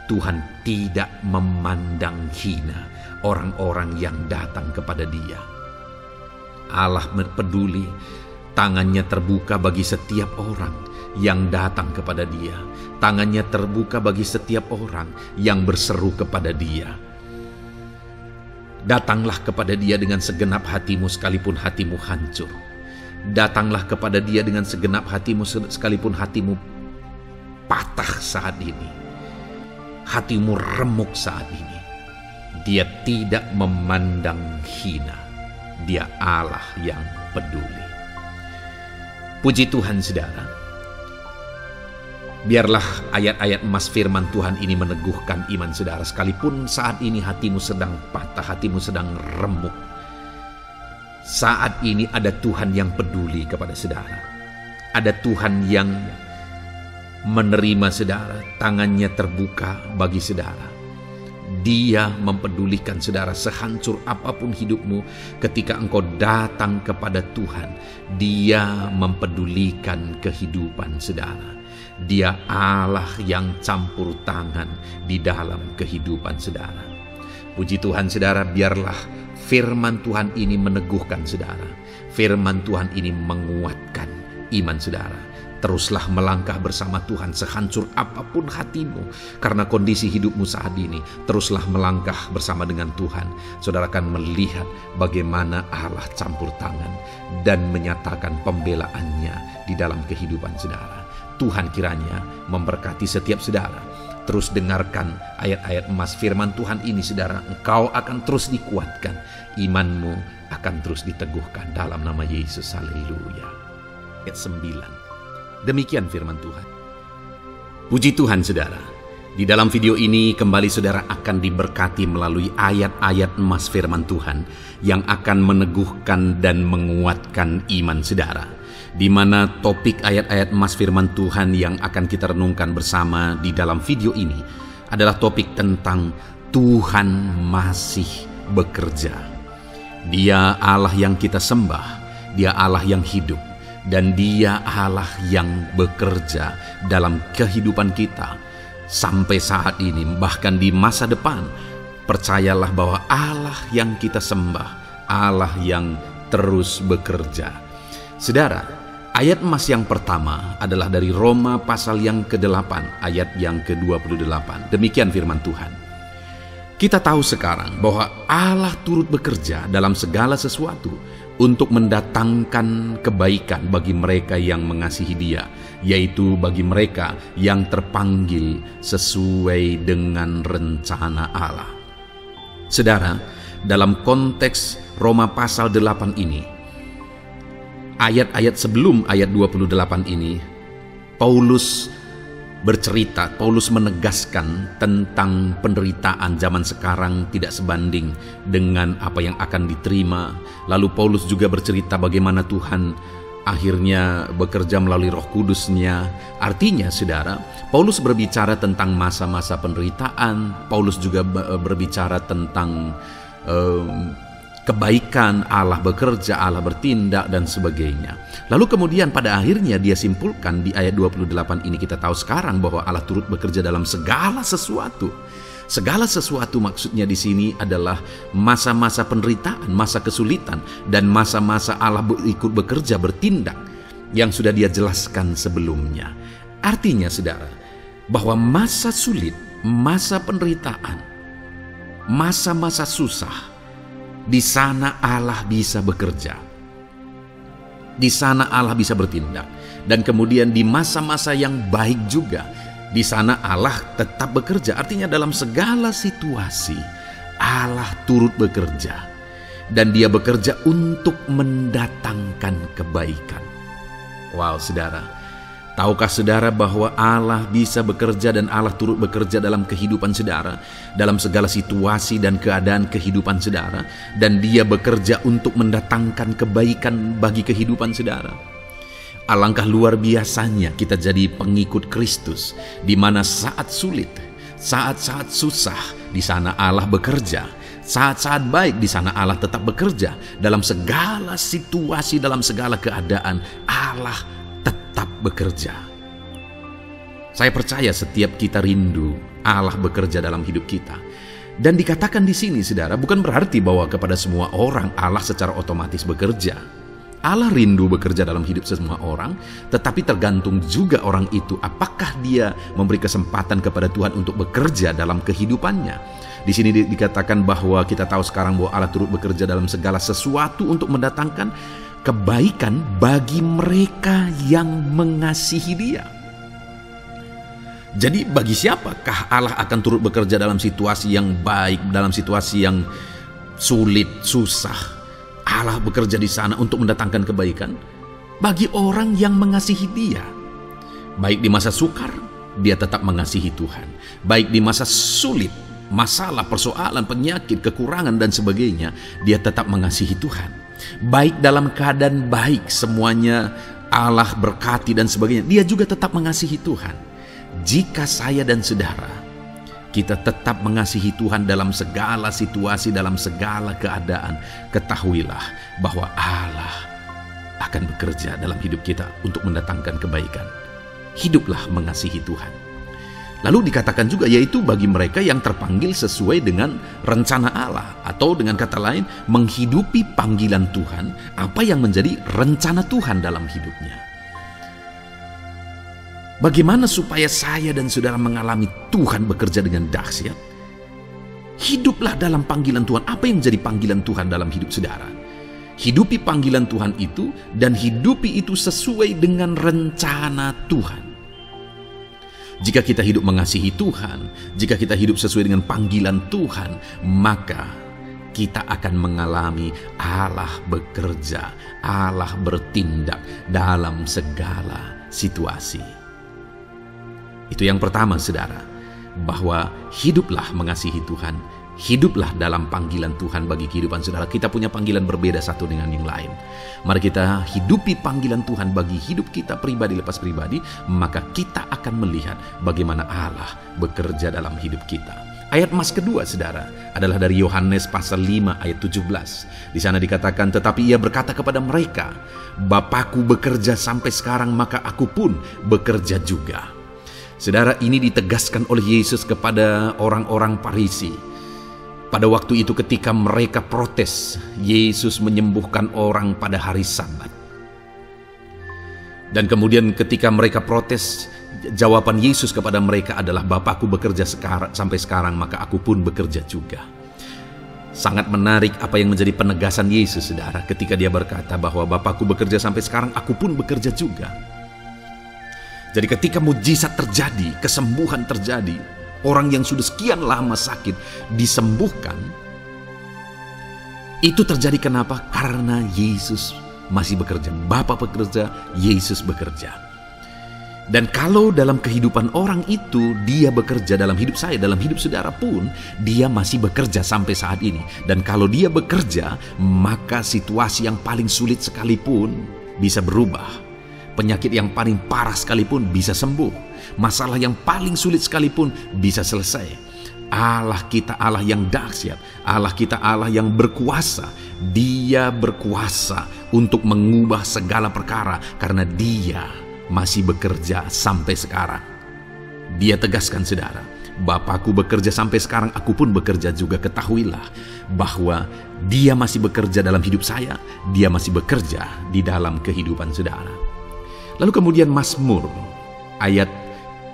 Tuhan tidak memandang hina orang-orang yang datang kepada Dia. Allah peduli, tangannya terbuka bagi setiap orang yang datang kepada Dia. Tangannya terbuka bagi setiap orang yang berseru kepada Dia. Datanglah kepada Dia dengan segenap hatimu sekalipun hatimu hancur. Datanglah kepada Dia dengan segenap hatimu sekalipun hatimu patah saat ini. Hatimu remuk saat ini. Dia tidak memandang hina. Dia Allah yang peduli. Puji Tuhan saudara. Biarlah ayat-ayat emas firman Tuhan ini meneguhkan iman saudara. Sekalipun saat ini hatimu sedang patah, hatimu sedang remuk. Saat ini ada Tuhan yang peduli kepada saudara. Ada Tuhan yang menerima saudara, tangannya terbuka bagi saudara. Dia mempedulikan saudara sehancur apapun hidupmu. Ketika engkau datang kepada Tuhan, Dia mempedulikan kehidupan saudara. Dia Allah yang campur tangan di dalam kehidupan saudara. Puji Tuhan saudara, biarlah firman Tuhan ini meneguhkan saudara. Firman Tuhan ini menguatkan iman saudara. Teruslah melangkah bersama Tuhan sehancur apapun hatimu. Karena kondisi hidupmu saat ini, teruslah melangkah bersama dengan Tuhan. Saudara akan melihat bagaimana Allah campur tangan dan menyatakan pembelaannya di dalam kehidupan saudara. Tuhan kiranya memberkati setiap saudara. Terus dengarkan ayat-ayat emas firman Tuhan ini saudara. Engkau akan terus dikuatkan. Imanmu akan terus diteguhkan dalam nama Yesus. Haleluya. Ayat 9. Demikian firman Tuhan. Puji Tuhan saudara. Di dalam video ini kembali saudara akan diberkati melalui ayat-ayat emas firman Tuhan yang akan meneguhkan dan menguatkan iman saudara. Di mana topik ayat-ayat emas firman Tuhan yang akan kita renungkan bersama di dalam video ini adalah topik tentang Tuhan masih bekerja. Dia Allah yang kita sembah, Dia Allah yang hidup, dan Dia Allah yang bekerja dalam kehidupan kita sampai saat ini, bahkan di masa depan. Percayalah bahwa Allah yang kita sembah, Allah yang terus bekerja. Saudara, ayat emas yang pertama adalah dari Roma pasal yang ke-8 ayat yang ke-28. Demikian firman Tuhan. Kita tahu sekarang bahwa Allah turut bekerja dalam segala sesuatu untuk mendatangkan kebaikan bagi mereka yang mengasihi Dia, yaitu bagi mereka yang terpanggil sesuai dengan rencana Allah. Saudara, dalam konteks Roma pasal 8 ini, ayat-ayat sebelum ayat 28 ini, Paulus bercerita, Paulus menegaskan tentang penderitaan zaman sekarang tidak sebanding dengan apa yang akan diterima. Lalu Paulus juga bercerita bagaimana Tuhan akhirnya bekerja melalui Roh Kudus-Nya. Artinya saudara, Paulus berbicara tentang masa-masa penderitaan. Paulus juga berbicara tentang kebaikan, Allah bekerja, Allah bertindak, dan sebagainya. Lalu kemudian pada akhirnya dia simpulkan di ayat 28 ini, kita tahu sekarang bahwa Allah turut bekerja dalam segala sesuatu. Segala sesuatu maksudnya di sini adalah masa-masa penderitaan, masa kesulitan, dan masa-masa Allah ikut bekerja, bertindak, yang sudah dia jelaskan sebelumnya. Artinya saudara, bahwa masa sulit, masa penderitaan, masa-masa susah, di sana Allah bisa bekerja. Di sana Allah bisa bertindak. Dan kemudian di masa-masa yang baik juga, di sana Allah tetap bekerja. Artinya dalam segala situasi Allah turut bekerja. Dan Dia bekerja untuk mendatangkan kebaikan. Wow saudara, tahukah saudara bahwa Allah bisa bekerja dan Allah turut bekerja dalam kehidupan saudara, dalam segala situasi dan keadaan kehidupan saudara, dan Dia bekerja untuk mendatangkan kebaikan bagi kehidupan saudara. Alangkah luar biasanya kita jadi pengikut Kristus, di mana saat sulit, saat-saat susah, di sana Allah bekerja. Saat-saat baik, di sana Allah tetap bekerja. Dalam segala situasi, dalam segala keadaan, Allah tetap bekerja. Saya percaya setiap kita rindu Allah bekerja dalam hidup kita. Dan dikatakan di sini saudara, bukan berarti bahwa kepada semua orang Allah secara otomatis bekerja. Allah rindu bekerja dalam hidup semua orang, tetapi tergantung juga orang itu apakah dia memberi kesempatan kepada Tuhan untuk bekerja dalam kehidupannya. Di sini dikatakan bahwa kita tahu sekarang bahwa Allah turut bekerja dalam segala sesuatu untuk mendatangkan kebaikan bagi mereka yang mengasihi Dia. Jadi bagi siapakah Allah akan turut bekerja dalam situasi yang baik, dalam situasi yang sulit, susah? Allah bekerja di sana untuk mendatangkan kebaikan bagi orang yang mengasihi Dia. Baik di masa sukar, dia tetap mengasihi Tuhan. Baik di masa sulit, masalah, persoalan, penyakit, kekurangan, dan sebagainya, dia tetap mengasihi Tuhan. Baik dalam keadaan baik, semuanya Allah berkati dan sebagainya, dia juga tetap mengasihi Tuhan. Jika saya dan saudara, kita tetap mengasihi Tuhan dalam segala situasi, dalam segala keadaan, ketahuilah bahwa Allah akan bekerja dalam hidup kita untuk mendatangkan kebaikan. Hiduplah mengasihi Tuhan. Lalu dikatakan juga, yaitu bagi mereka yang terpanggil sesuai dengan rencana Allah, atau dengan kata lain, menghidupi panggilan Tuhan, apa yang menjadi rencana Tuhan dalam hidupnya. Bagaimana supaya saya dan saudara mengalami Tuhan bekerja dengan dahsyat? Hiduplah dalam panggilan Tuhan. Apa yang menjadi panggilan Tuhan dalam hidup saudara? Hidupi panggilan Tuhan itu, dan hidupi itu sesuai dengan rencana Tuhan. Jika kita hidup mengasihi Tuhan, jika kita hidup sesuai dengan panggilan Tuhan, maka kita akan mengalami Allah bekerja, Allah bertindak dalam segala situasi. Itu yang pertama, saudara, bahwa hiduplah mengasihi Tuhan, hiduplah dalam panggilan Tuhan bagi kehidupan saudara. Kita punya panggilan berbeda satu dengan yang lain. Mari kita hidupi panggilan Tuhan bagi hidup kita pribadi lepas pribadi, maka kita akan melihat bagaimana Allah bekerja dalam hidup kita. Ayat emas kedua, saudara, adalah dari Yohanes pasal 5 ayat 17. Di sana dikatakan, tetapi ia berkata kepada mereka, Bapakku bekerja sampai sekarang, maka aku pun bekerja juga. Saudara, ini ditegaskan oleh Yesus kepada orang-orang Farisi. Pada waktu itu ketika mereka protes, Yesus menyembuhkan orang pada hari Sabat. Dan kemudian ketika mereka protes, jawaban Yesus kepada mereka adalah, Bapakku bekerja sampai sekarang, maka aku pun bekerja juga. Sangat menarik apa yang menjadi penegasan Yesus, saudara, ketika dia berkata bahwa Bapakku bekerja sampai sekarang, aku pun bekerja juga. Jadi ketika mujizat terjadi, kesembuhan terjadi, orang yang sudah sekian lama sakit disembuhkan. Itu terjadi kenapa? Karena Yesus masih bekerja. Bapa bekerja, Yesus bekerja. Dan kalau dalam kehidupan orang itu dia bekerja, dalam hidup saya, dalam hidup saudara pun, dia masih bekerja sampai saat ini. Dan kalau dia bekerja, maka situasi yang paling sulit sekalipun bisa berubah. Penyakit yang paling parah sekalipun bisa sembuh. Masalah yang paling sulit sekalipun bisa selesai. Allah kita Allah yang dahsyat. Allah kita Allah yang berkuasa. Dia berkuasa untuk mengubah segala perkara karena Dia masih bekerja sampai sekarang. Dia tegaskan, saudara, Bapakku bekerja sampai sekarang, aku pun bekerja juga. Ketahuilah bahwa Dia masih bekerja dalam hidup saya. Dia masih bekerja di dalam kehidupan saudara. Lalu kemudian Mazmur ayat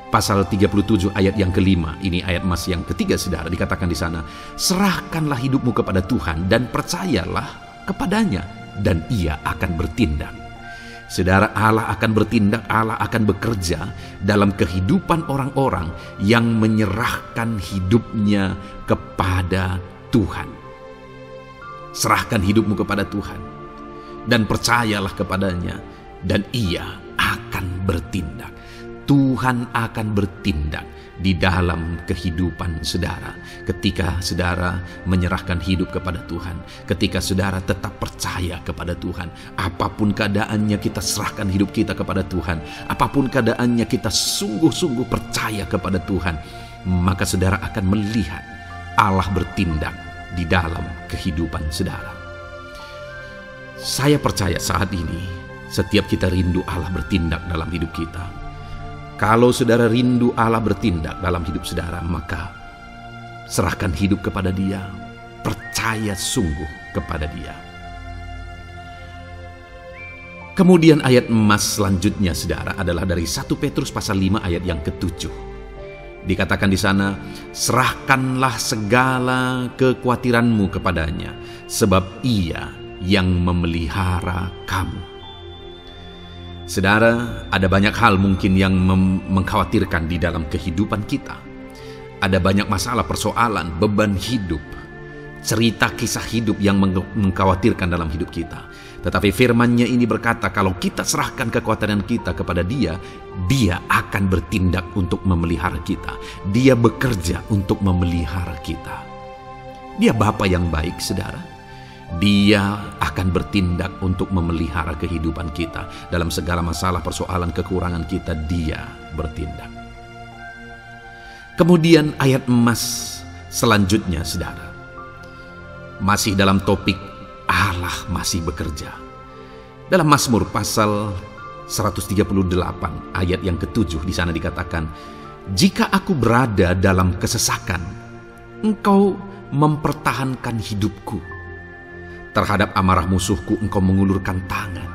pasal 37 ayat yang kelima, ini ayat emas yang ketiga, saudara, dikatakan di sana, serahkanlah hidupmu kepada Tuhan dan percayalah kepadanya dan Ia akan bertindak. Saudara, Allah akan bertindak, Allah akan bekerja dalam kehidupan orang-orang yang menyerahkan hidupnya kepada Tuhan. Serahkan hidupmu kepada Tuhan dan percayalah kepadanya dan Ia akan bertindak. Tuhan akan bertindak di dalam kehidupan saudara ketika saudara menyerahkan hidup kepada Tuhan, ketika saudara tetap percaya kepada Tuhan. Apapun keadaannya, kita serahkan hidup kita kepada Tuhan. Apapun keadaannya, kita sungguh-sungguh percaya kepada Tuhan, maka saudara akan melihat Allah bertindak di dalam kehidupan saudara. Saya percaya saat ini setiap kita rindu Allah bertindak dalam hidup kita. Kalau saudara rindu Allah bertindak dalam hidup saudara, maka serahkan hidup kepada Dia, percaya sungguh kepada Dia. Kemudian ayat emas selanjutnya, saudara, adalah dari 1 Petrus pasal 5 ayat yang ke-7. Dikatakan di sana, serahkanlah segala kekhawatiranmu kepadanya, sebab Ia yang memelihara kamu. Saudara, ada banyak hal mungkin yang mengkhawatirkan di dalam kehidupan kita. Ada banyak masalah, persoalan, beban hidup. cerita kisah hidup yang mengkhawatirkan dalam hidup kita. Tetapi firman-Nya ini berkata, kalau kita serahkan kekhawatiran kita kepada Dia, Dia akan bertindak untuk memelihara kita. Dia bekerja untuk memelihara kita. Dia Bapa yang baik, saudara. Dia akan bertindak untuk memelihara kehidupan kita. Dalam segala masalah, persoalan, kekurangan kita, Dia bertindak. Kemudian ayat emas selanjutnya, saudara, masih dalam topik Allah masih bekerja. Dalam Mazmur pasal 138 ayat yang ke-7 di sana dikatakan, jika aku berada dalam kesesakan, Engkau mempertahankan hidupku. Terhadap amarah musuhku Engkau mengulurkan tangan,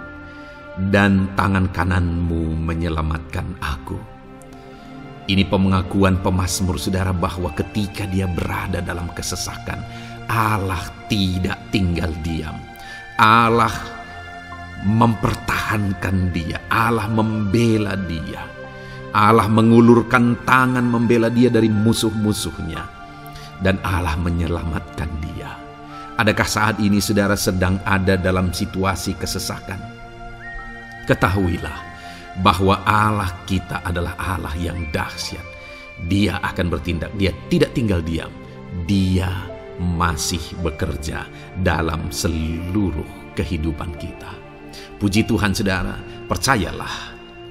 dan tangan kananmu menyelamatkan aku. Ini pengakuan pemazmur, saudara, bahwa ketika dia berada dalam kesesakan, Allah tidak tinggal diam. Allah mempertahankan dia. Allah membela dia. Allah mengulurkan tangan membela dia dari musuh-musuhnya. Dan Allah menyelamatkan dia. Adakah saat ini saudara sedang ada dalam situasi kesesakan? Ketahuilah bahwa Allah kita adalah Allah yang dahsyat. Dia akan bertindak. Dia tidak tinggal diam. Dia masih bekerja dalam seluruh kehidupan kita. Puji Tuhan, saudara. Percayalah,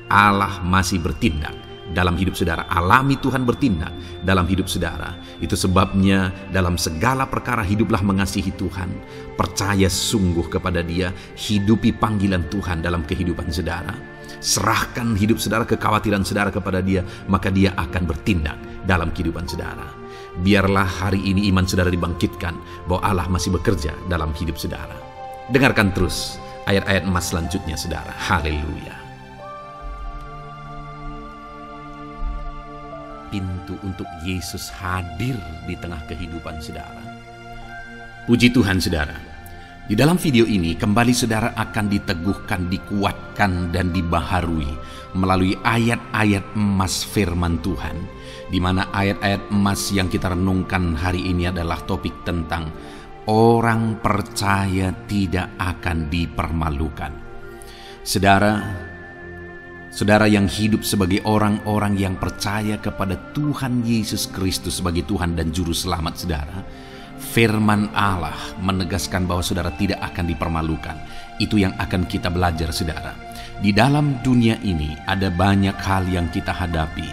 Allah masih bertindak dalam hidup saudara. Alami Tuhan bertindak dalam hidup saudara. Itu sebabnya dalam segala perkara hiduplah mengasihi Tuhan. Percaya sungguh kepada Dia. Hidupi panggilan Tuhan dalam kehidupan saudara. Serahkan hidup saudara, kekhawatiran saudara kepada Dia, maka Dia akan bertindak dalam kehidupan saudara. Biarlah hari ini iman saudara dibangkitkan bahwa Allah masih bekerja dalam hidup saudara. Dengarkan terus ayat-ayat emas selanjutnya, saudara. Haleluya. Pintu untuk Yesus hadir di tengah kehidupan saudara. Puji Tuhan, saudara. Di dalam video ini kembali saudara akan diteguhkan, dikuatkan, dan dibaharui melalui ayat-ayat emas firman Tuhan, di mana ayat-ayat emas yang kita renungkan hari ini adalah topik tentang orang percaya tidak akan dipermalukan. Saudara yang hidup sebagai orang-orang yang percaya kepada Tuhan Yesus Kristus sebagai Tuhan dan Juru Selamat saudara, firman Allah menegaskan bahwa saudara tidak akan dipermalukan. Itu yang akan kita belajar, saudara. Di dalam dunia ini ada banyak hal yang kita hadapi,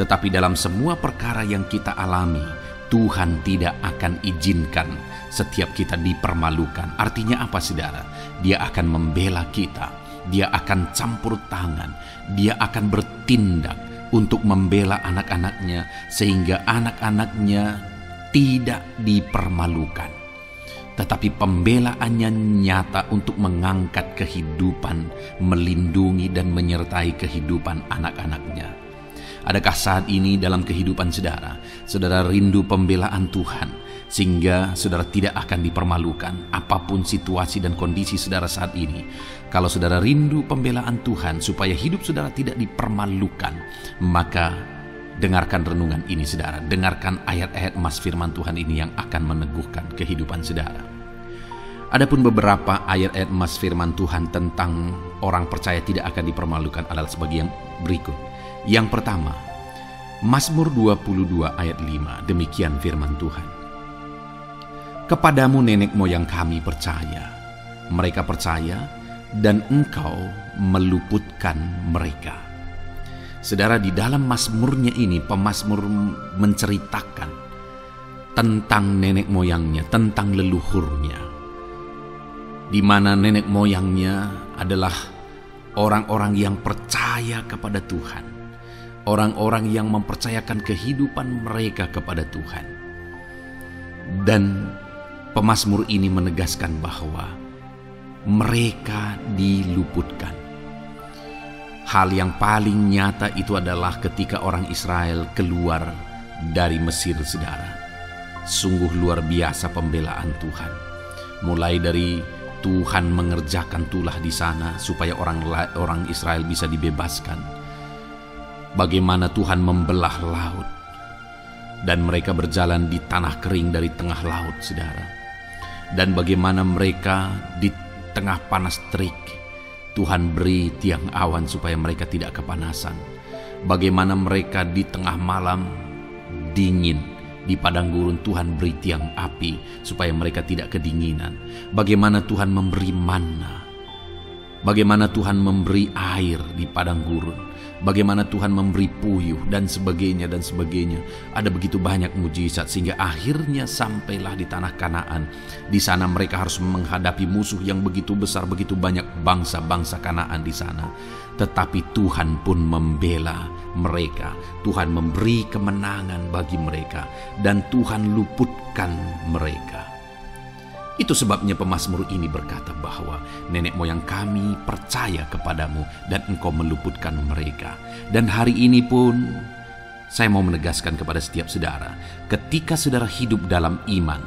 tetapi dalam semua perkara yang kita alami, Tuhan tidak akan izinkan setiap kita dipermalukan. Artinya apa, saudara? Dia akan membela kita. Dia akan campur tangan. Dia akan bertindak untuk membela anak-anaknya, sehingga anak-anaknya tidak dipermalukan. Tetapi pembelaannya nyata untuk mengangkat kehidupan, melindungi dan menyertai kehidupan anak-anaknya. Adakah saat ini dalam kehidupan saudara, saudara rindu pembelaan Tuhan, sehingga saudara tidak akan dipermalukan apapun situasi dan kondisi saudara saat ini? Kalau saudara rindu pembelaan Tuhan supaya hidup saudara tidak dipermalukan, maka dengarkan renungan ini, saudara. Dengarkan ayat-ayat emas firman Tuhan ini yang akan meneguhkan kehidupan saudara. Adapun beberapa ayat-ayat emas firman Tuhan tentang orang percaya tidak akan dipermalukan adalah sebagai yang berikut. Yang pertama, Mazmur 22 ayat 5, demikian firman Tuhan. Kepadamu nenek moyang kami percaya, mereka percaya, dan Engkau meluputkan mereka. Saudara, di dalam mazmurnya ini, pemazmur menceritakan tentang nenek moyangnya, tentang leluhurnya, di mana nenek moyangnya adalah orang-orang yang percaya kepada Tuhan, orang-orang yang mempercayakan kehidupan mereka kepada Tuhan. Dan pemazmur ini menegaskan bahwa mereka diluputkan. Hal yang paling nyata itu adalah ketika orang Israel keluar dari Mesir, saudara. Sungguh luar biasa pembelaan Tuhan. Mulai dari Tuhan mengerjakan tulah di sana supaya orang Israel bisa dibebaskan. Bagaimana Tuhan membelah laut dan mereka berjalan di tanah kering dari tengah laut, saudara. Dan bagaimana mereka di tengah panas terik, Tuhan beri tiang awan supaya mereka tidak kepanasan. Bagaimana mereka di tengah malam dingin, di padang gurun Tuhan beri tiang api supaya mereka tidak kedinginan. Bagaimana Tuhan memberi manna, bagaimana Tuhan memberi air di padang gurun, bagaimana Tuhan memberi puyuh dan sebagainya dan sebagainya. Ada begitu banyak mujizat sehingga akhirnya sampailah di tanah Kanaan. Di sana mereka harus menghadapi musuh yang begitu besar, begitu banyak bangsa-bangsa Kanaan di sana. Tetapi Tuhan pun membela mereka. Tuhan memberi kemenangan bagi mereka dan Tuhan luputkan mereka. Itu sebabnya pemazmur ini berkata bahwa nenek moyang kami percaya kepadamu dan engkau meluputkan mereka. Dan hari ini pun saya mau menegaskan kepada setiap saudara, ketika saudara hidup dalam iman,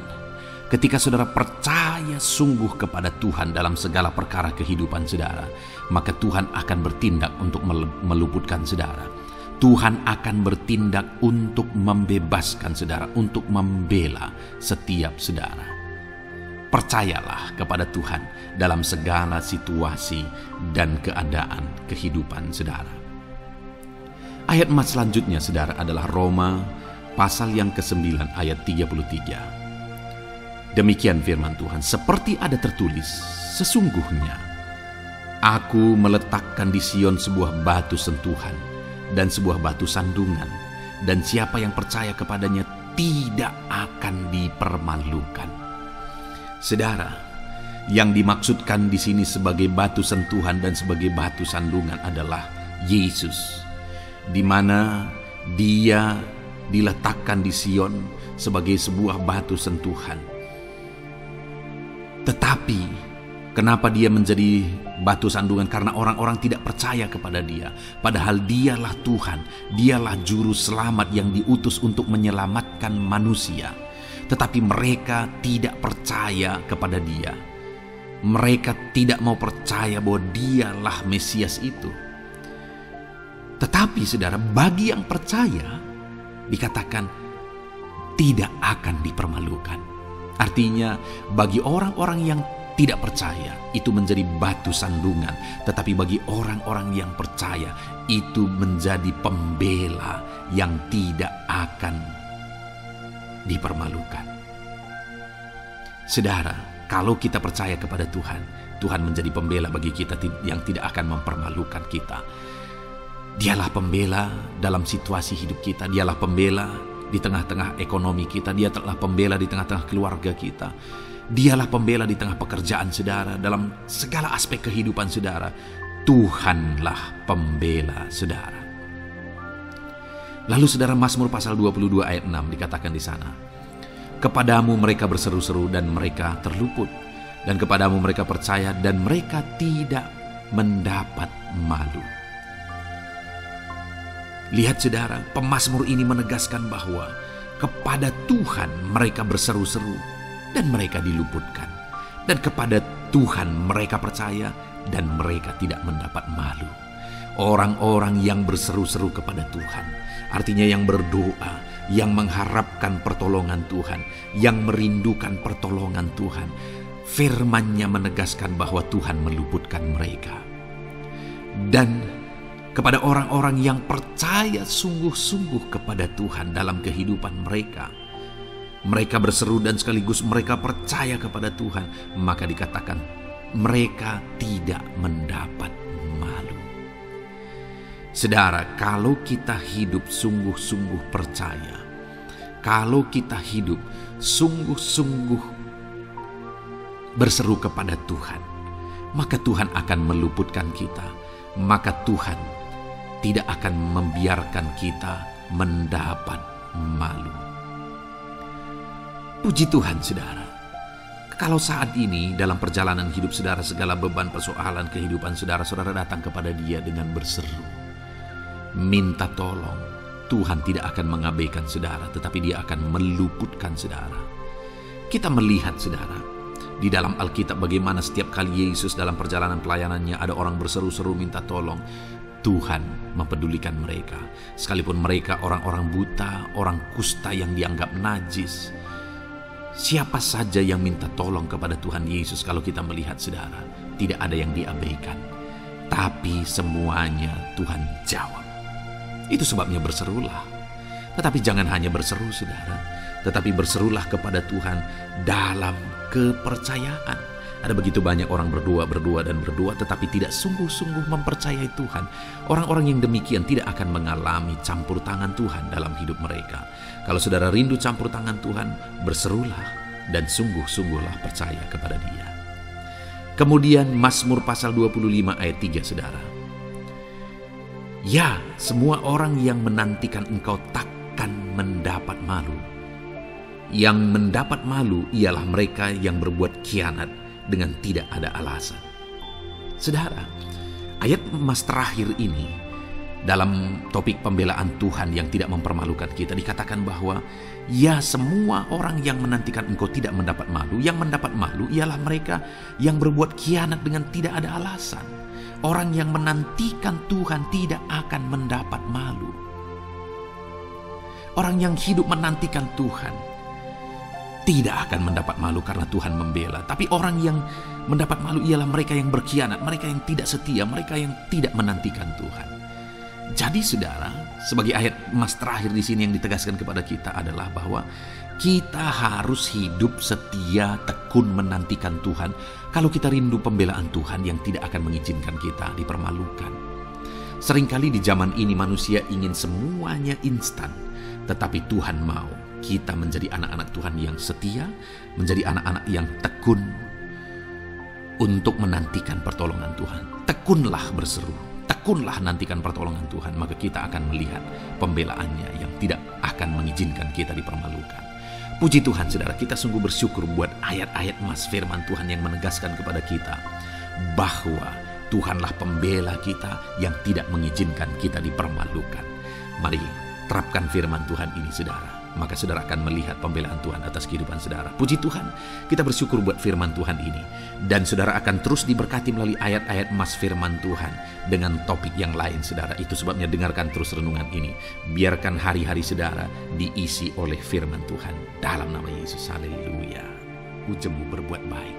ketika saudara percaya sungguh kepada Tuhan dalam segala perkara kehidupan saudara, maka Tuhan akan bertindak untuk meluputkan saudara. Tuhan akan bertindak untuk membebaskan saudara, untuk membela setiap saudara. Percayalah kepada Tuhan dalam segala situasi dan keadaan kehidupan saudara. Ayat emas selanjutnya saudara adalah Roma pasal yang ke-9 ayat 33. Demikian firman Tuhan, seperti ada tertulis, sesungguhnya aku meletakkan di Sion sebuah batu sentuhan dan sebuah batu sandungan, dan siapa yang percaya kepadanya tidak akan dipermalukan. Saudara, yang dimaksudkan di sini sebagai batu sentuhan dan sebagai batu sandungan adalah Yesus, di mana Dia diletakkan di Sion sebagai sebuah batu sentuhan. Tetapi kenapa Dia menjadi batu sandungan? Karena orang-orang tidak percaya kepada Dia, padahal Dialah Tuhan, Dialah juru selamat yang diutus untuk menyelamatkan manusia. Tetapi mereka tidak percaya kepada Dia. Mereka tidak mau percaya bahwa Dialah Mesias itu. Tetapi saudara, bagi yang percaya dikatakan tidak akan dipermalukan. Artinya bagi orang-orang yang tidak percaya itu menjadi batu sandungan, tetapi bagi orang-orang yang percaya itu menjadi pembela yang tidak akan dipermalukan. Saudara, kalau kita percaya kepada Tuhan, Tuhan menjadi pembela bagi kita yang tidak akan mempermalukan kita. Dialah pembela dalam situasi hidup kita, Dialah pembela di tengah-tengah ekonomi kita, Dialah pembela di tengah-tengah keluarga kita, Dialah pembela di tengah pekerjaan saudara, dalam segala aspek kehidupan saudara. Tuhanlah pembela saudara. Lalu saudara, Mazmur pasal 22 ayat 6 dikatakan di sana, kepadamu mereka berseru-seru dan mereka terluput, dan kepadamu mereka percaya dan mereka tidak mendapat malu. Lihat saudara, pemazmur ini menegaskan bahwa kepada Tuhan mereka berseru-seru dan mereka diluputkan, dan kepada Tuhan mereka percaya dan mereka tidak mendapat malu. Orang-orang yang berseru-seru kepada Tuhan, artinya yang berdoa, yang mengharapkan pertolongan Tuhan, yang merindukan pertolongan Tuhan, firman-Nya menegaskan bahwa Tuhan meluputkan mereka. Dan kepada orang-orang yang percaya sungguh-sungguh kepada Tuhan dalam kehidupan mereka, mereka berseru dan sekaligus mereka percaya kepada Tuhan, maka dikatakan mereka tidak mendapat malu. Saudara, kalau kita hidup sungguh-sungguh percaya, kalau kita hidup sungguh-sungguh berseru kepada Tuhan, maka Tuhan akan meluputkan kita, maka Tuhan tidak akan membiarkan kita mendapat malu. Puji Tuhan saudara, kalau saat ini dalam perjalanan hidup saudara segala beban persoalan kehidupan saudara datang kepada Dia dengan berseru, minta tolong, Tuhan tidak akan mengabaikan saudara, tetapi Dia akan meluputkan saudara. Kita melihat saudara, di dalam Alkitab bagaimana setiap kali Yesus dalam perjalanan pelayanannya ada orang berseru-seru minta tolong, Tuhan mempedulikan mereka. Sekalipun mereka orang-orang buta, orang kusta yang dianggap najis, Siapa saja yang minta tolong kepada Tuhan Yesus, kalau kita melihat saudara, tidak ada yang diabaikan. Tapi semuanya Tuhan jawab. Itu sebabnya berserulah. Tetapi jangan hanya berseru saudara, tetapi berserulah kepada Tuhan dalam kepercayaan. Ada begitu banyak orang berdoa tetapi tidak sungguh-sungguh mempercayai Tuhan. Orang-orang yang demikian tidak akan mengalami campur tangan Tuhan dalam hidup mereka. Kalau saudara rindu campur tangan Tuhan, berserulah dan sungguh-sungguhlah percaya kepada Dia. Kemudian Mazmur pasal 25 ayat 3 saudara. Ya, semua orang yang menantikan Engkau takkan mendapat malu. Yang mendapat malu ialah mereka yang berbuat khianat dengan tidak ada alasan. Saudara, ayat emas terakhir ini dalam topik pembelaan Tuhan yang tidak mempermalukan kita, dikatakan bahwa ya, semua orang yang menantikan Engkau tidak mendapat malu. Yang mendapat malu ialah mereka yang berbuat khianat dengan tidak ada alasan. Orang yang menantikan Tuhan tidak akan mendapat malu. Orang yang hidup menantikan Tuhan tidak akan mendapat malu karena Tuhan membela. Tapi orang yang mendapat malu ialah mereka yang berkhianat, mereka yang tidak setia, mereka yang tidak menantikan Tuhan. Jadi saudara, sebagai ayat emas terakhir di sini yang ditegaskan kepada kita adalah bahwa kita harus hidup setia, tekun menantikan Tuhan. Kalau kita rindu pembelaan Tuhan yang tidak akan mengizinkan kita dipermalukan. Seringkali di zaman ini manusia ingin semuanya instan, tetapi Tuhan mau kita menjadi anak-anak Tuhan yang setia, menjadi anak-anak yang tekun untuk menantikan pertolongan Tuhan. Tekunlah berseru, tekunlah nantikan pertolongan Tuhan, maka kita akan melihat pembelaannya yang tidak akan mengizinkan kita dipermalukan. Puji Tuhan saudara, kita sungguh bersyukur buat ayat-ayat emas firman Tuhan yang menegaskan kepada kita bahwa Tuhanlah pembela kita yang tidak mengizinkan kita dipermalukan. Mari terapkan firman Tuhan ini saudara, maka saudara akan melihat pembelaan Tuhan atas kehidupan saudara. Puji Tuhan, kita bersyukur buat firman Tuhan ini. Dan saudara akan terus diberkati melalui ayat-ayat emas firman Tuhan dengan topik yang lain saudara. Itu sebabnya dengarkan terus renungan ini. Biarkan hari-hari saudara diisi oleh firman Tuhan. Dalam nama Yesus, haleluya. Ujungmu berbuat baik.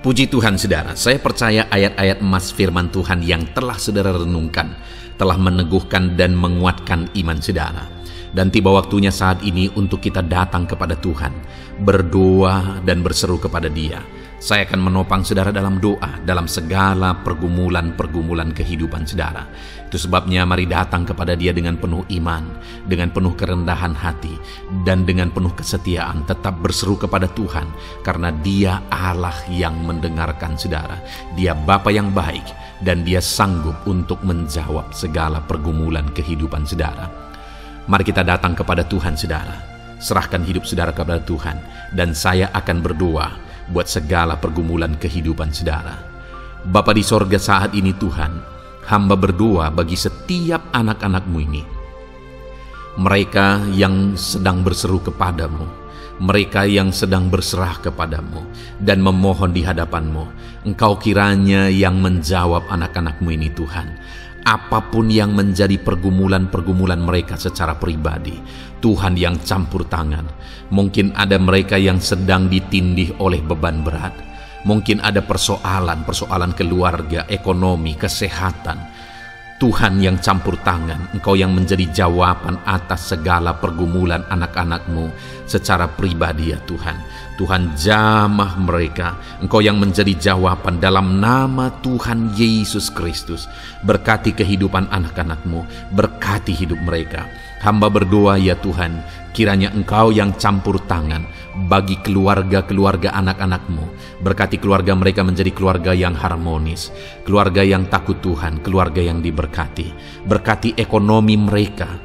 Puji Tuhan saudara, saya percaya ayat-ayat emas firman Tuhan yang telah saudara renungkan telah meneguhkan dan menguatkan iman saudara. Dan tiba waktunya saat ini untuk kita datang kepada Tuhan, berdoa dan berseru kepada Dia. Saya akan menopang saudara dalam doa, dalam segala pergumulan-pergumulan kehidupan saudara. Itu sebabnya mari datang kepada Dia dengan penuh iman, dengan penuh kerendahan hati, dan dengan penuh kesetiaan. Tetap berseru kepada Tuhan, karena Dia Allah yang mendengarkan saudara. Dia Bapa yang baik, dan Dia sanggup untuk menjawab segala pergumulan kehidupan saudara. Mari kita datang kepada Tuhan saudara, serahkan hidup saudara kepada Tuhan, dan saya akan berdoa buat segala pergumulan kehidupan saudara. Bapa di sorga, saat ini Tuhan, hamba berdoa bagi setiap anak-anak-Mu ini. Mereka yang sedang berseru kepadamu, mereka yang sedang berserah kepadamu dan memohon di hadapan-Mu. Engkau kiranya yang menjawab anak-anak-Mu ini Tuhan. Apapun yang menjadi pergumulan-pergumulan mereka secara pribadi, Tuhan yang campur tangan. Mungkin ada mereka yang sedang ditindih oleh beban berat. Mungkin ada persoalan keluarga, ekonomi, kesehatan. Tuhan yang campur tangan, Engkau yang menjadi jawaban atas segala pergumulan anak-anak-Mu secara pribadi ya Tuhan. Tuhan jamah mereka, Engkau yang menjadi jawaban dalam nama Tuhan Yesus Kristus. Berkati kehidupan anak-anak-Mu, berkati hidup mereka. Hamba berdoa ya Tuhan, kiranya Engkau yang campur tangan bagi keluarga-keluarga anak-anak-Mu. Berkati keluarga mereka menjadi keluarga yang harmonis, keluarga yang takut Tuhan, keluarga yang diberkati. Berkati ekonomi mereka,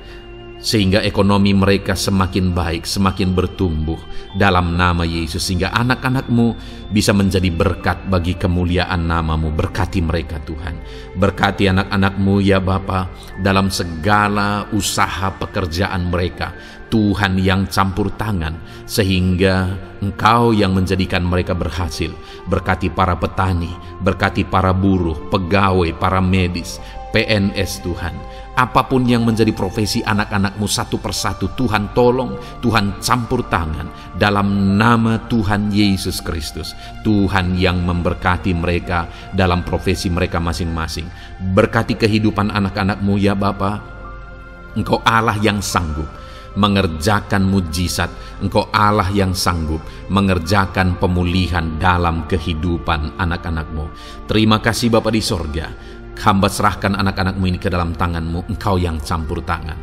sehingga ekonomi mereka semakin baik, semakin bertumbuh dalam nama Yesus. Sehingga anak-anak-Mu bisa menjadi berkat bagi kemuliaan nama-Mu. Berkati mereka Tuhan. Berkati anak-anak-Mu ya Bapa dalam segala usaha pekerjaan mereka. Tuhan yang campur tangan, sehingga Engkau yang menjadikan mereka berhasil. Berkati para petani, berkati para buruh, pegawai, para medis, PNS Tuhan. Apapun yang menjadi profesi anak-anak-Mu satu persatu, Tuhan tolong, Tuhan campur tangan dalam nama Tuhan Yesus Kristus. Tuhan yang memberkati mereka dalam profesi mereka masing-masing. Berkati kehidupan anak-anak-Mu ya Bapa. Engkau Allah yang sanggup mengerjakan mujizat. Engkau Allah yang sanggup mengerjakan pemulihan dalam kehidupan anak-anak-Mu. Terima kasih Bapa di sorga. Hamba serahkan anak-anak-Mu ini ke dalam tangan-Mu, Engkau yang campur tangan.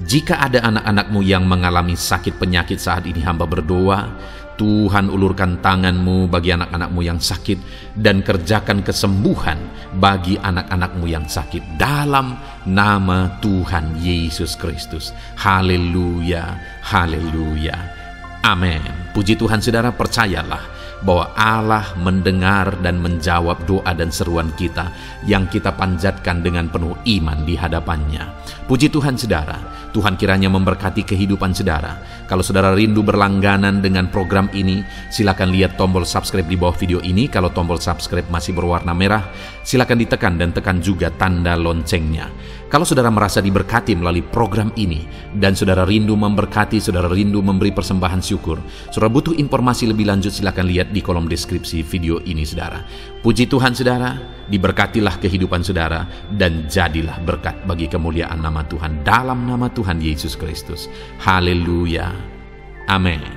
Jika ada anak-anak-Mu yang mengalami sakit penyakit saat ini, hamba berdoa, Tuhan ulurkan tangan-Mu bagi anak-anak-Mu yang sakit, dan kerjakan kesembuhan bagi anak-anak-Mu yang sakit dalam nama Tuhan Yesus Kristus. Haleluya, haleluya, amin. Puji Tuhan, saudara, percayalah bahwa Allah mendengar dan menjawab doa dan seruan kita yang kita panjatkan dengan penuh iman di hadapannya. Puji Tuhan, saudara. Tuhan kiranya memberkati kehidupan saudara. Kalau saudara rindu berlangganan dengan program ini, silakan lihat tombol subscribe di bawah video ini. Kalau tombol subscribe masih berwarna merah, silakan ditekan dan tekan juga tanda loncengnya. Kalau saudara merasa diberkati melalui program ini, dan saudara rindu memberkati, saudara rindu memberi persembahan syukur, saudara butuh informasi lebih lanjut, silakan lihat di kolom deskripsi video ini, saudara. Puji Tuhan, saudara, diberkatilah kehidupan saudara, dan jadilah berkat bagi kemuliaan nama Tuhan dalam nama Tuhan Yesus Kristus. Haleluya, amin.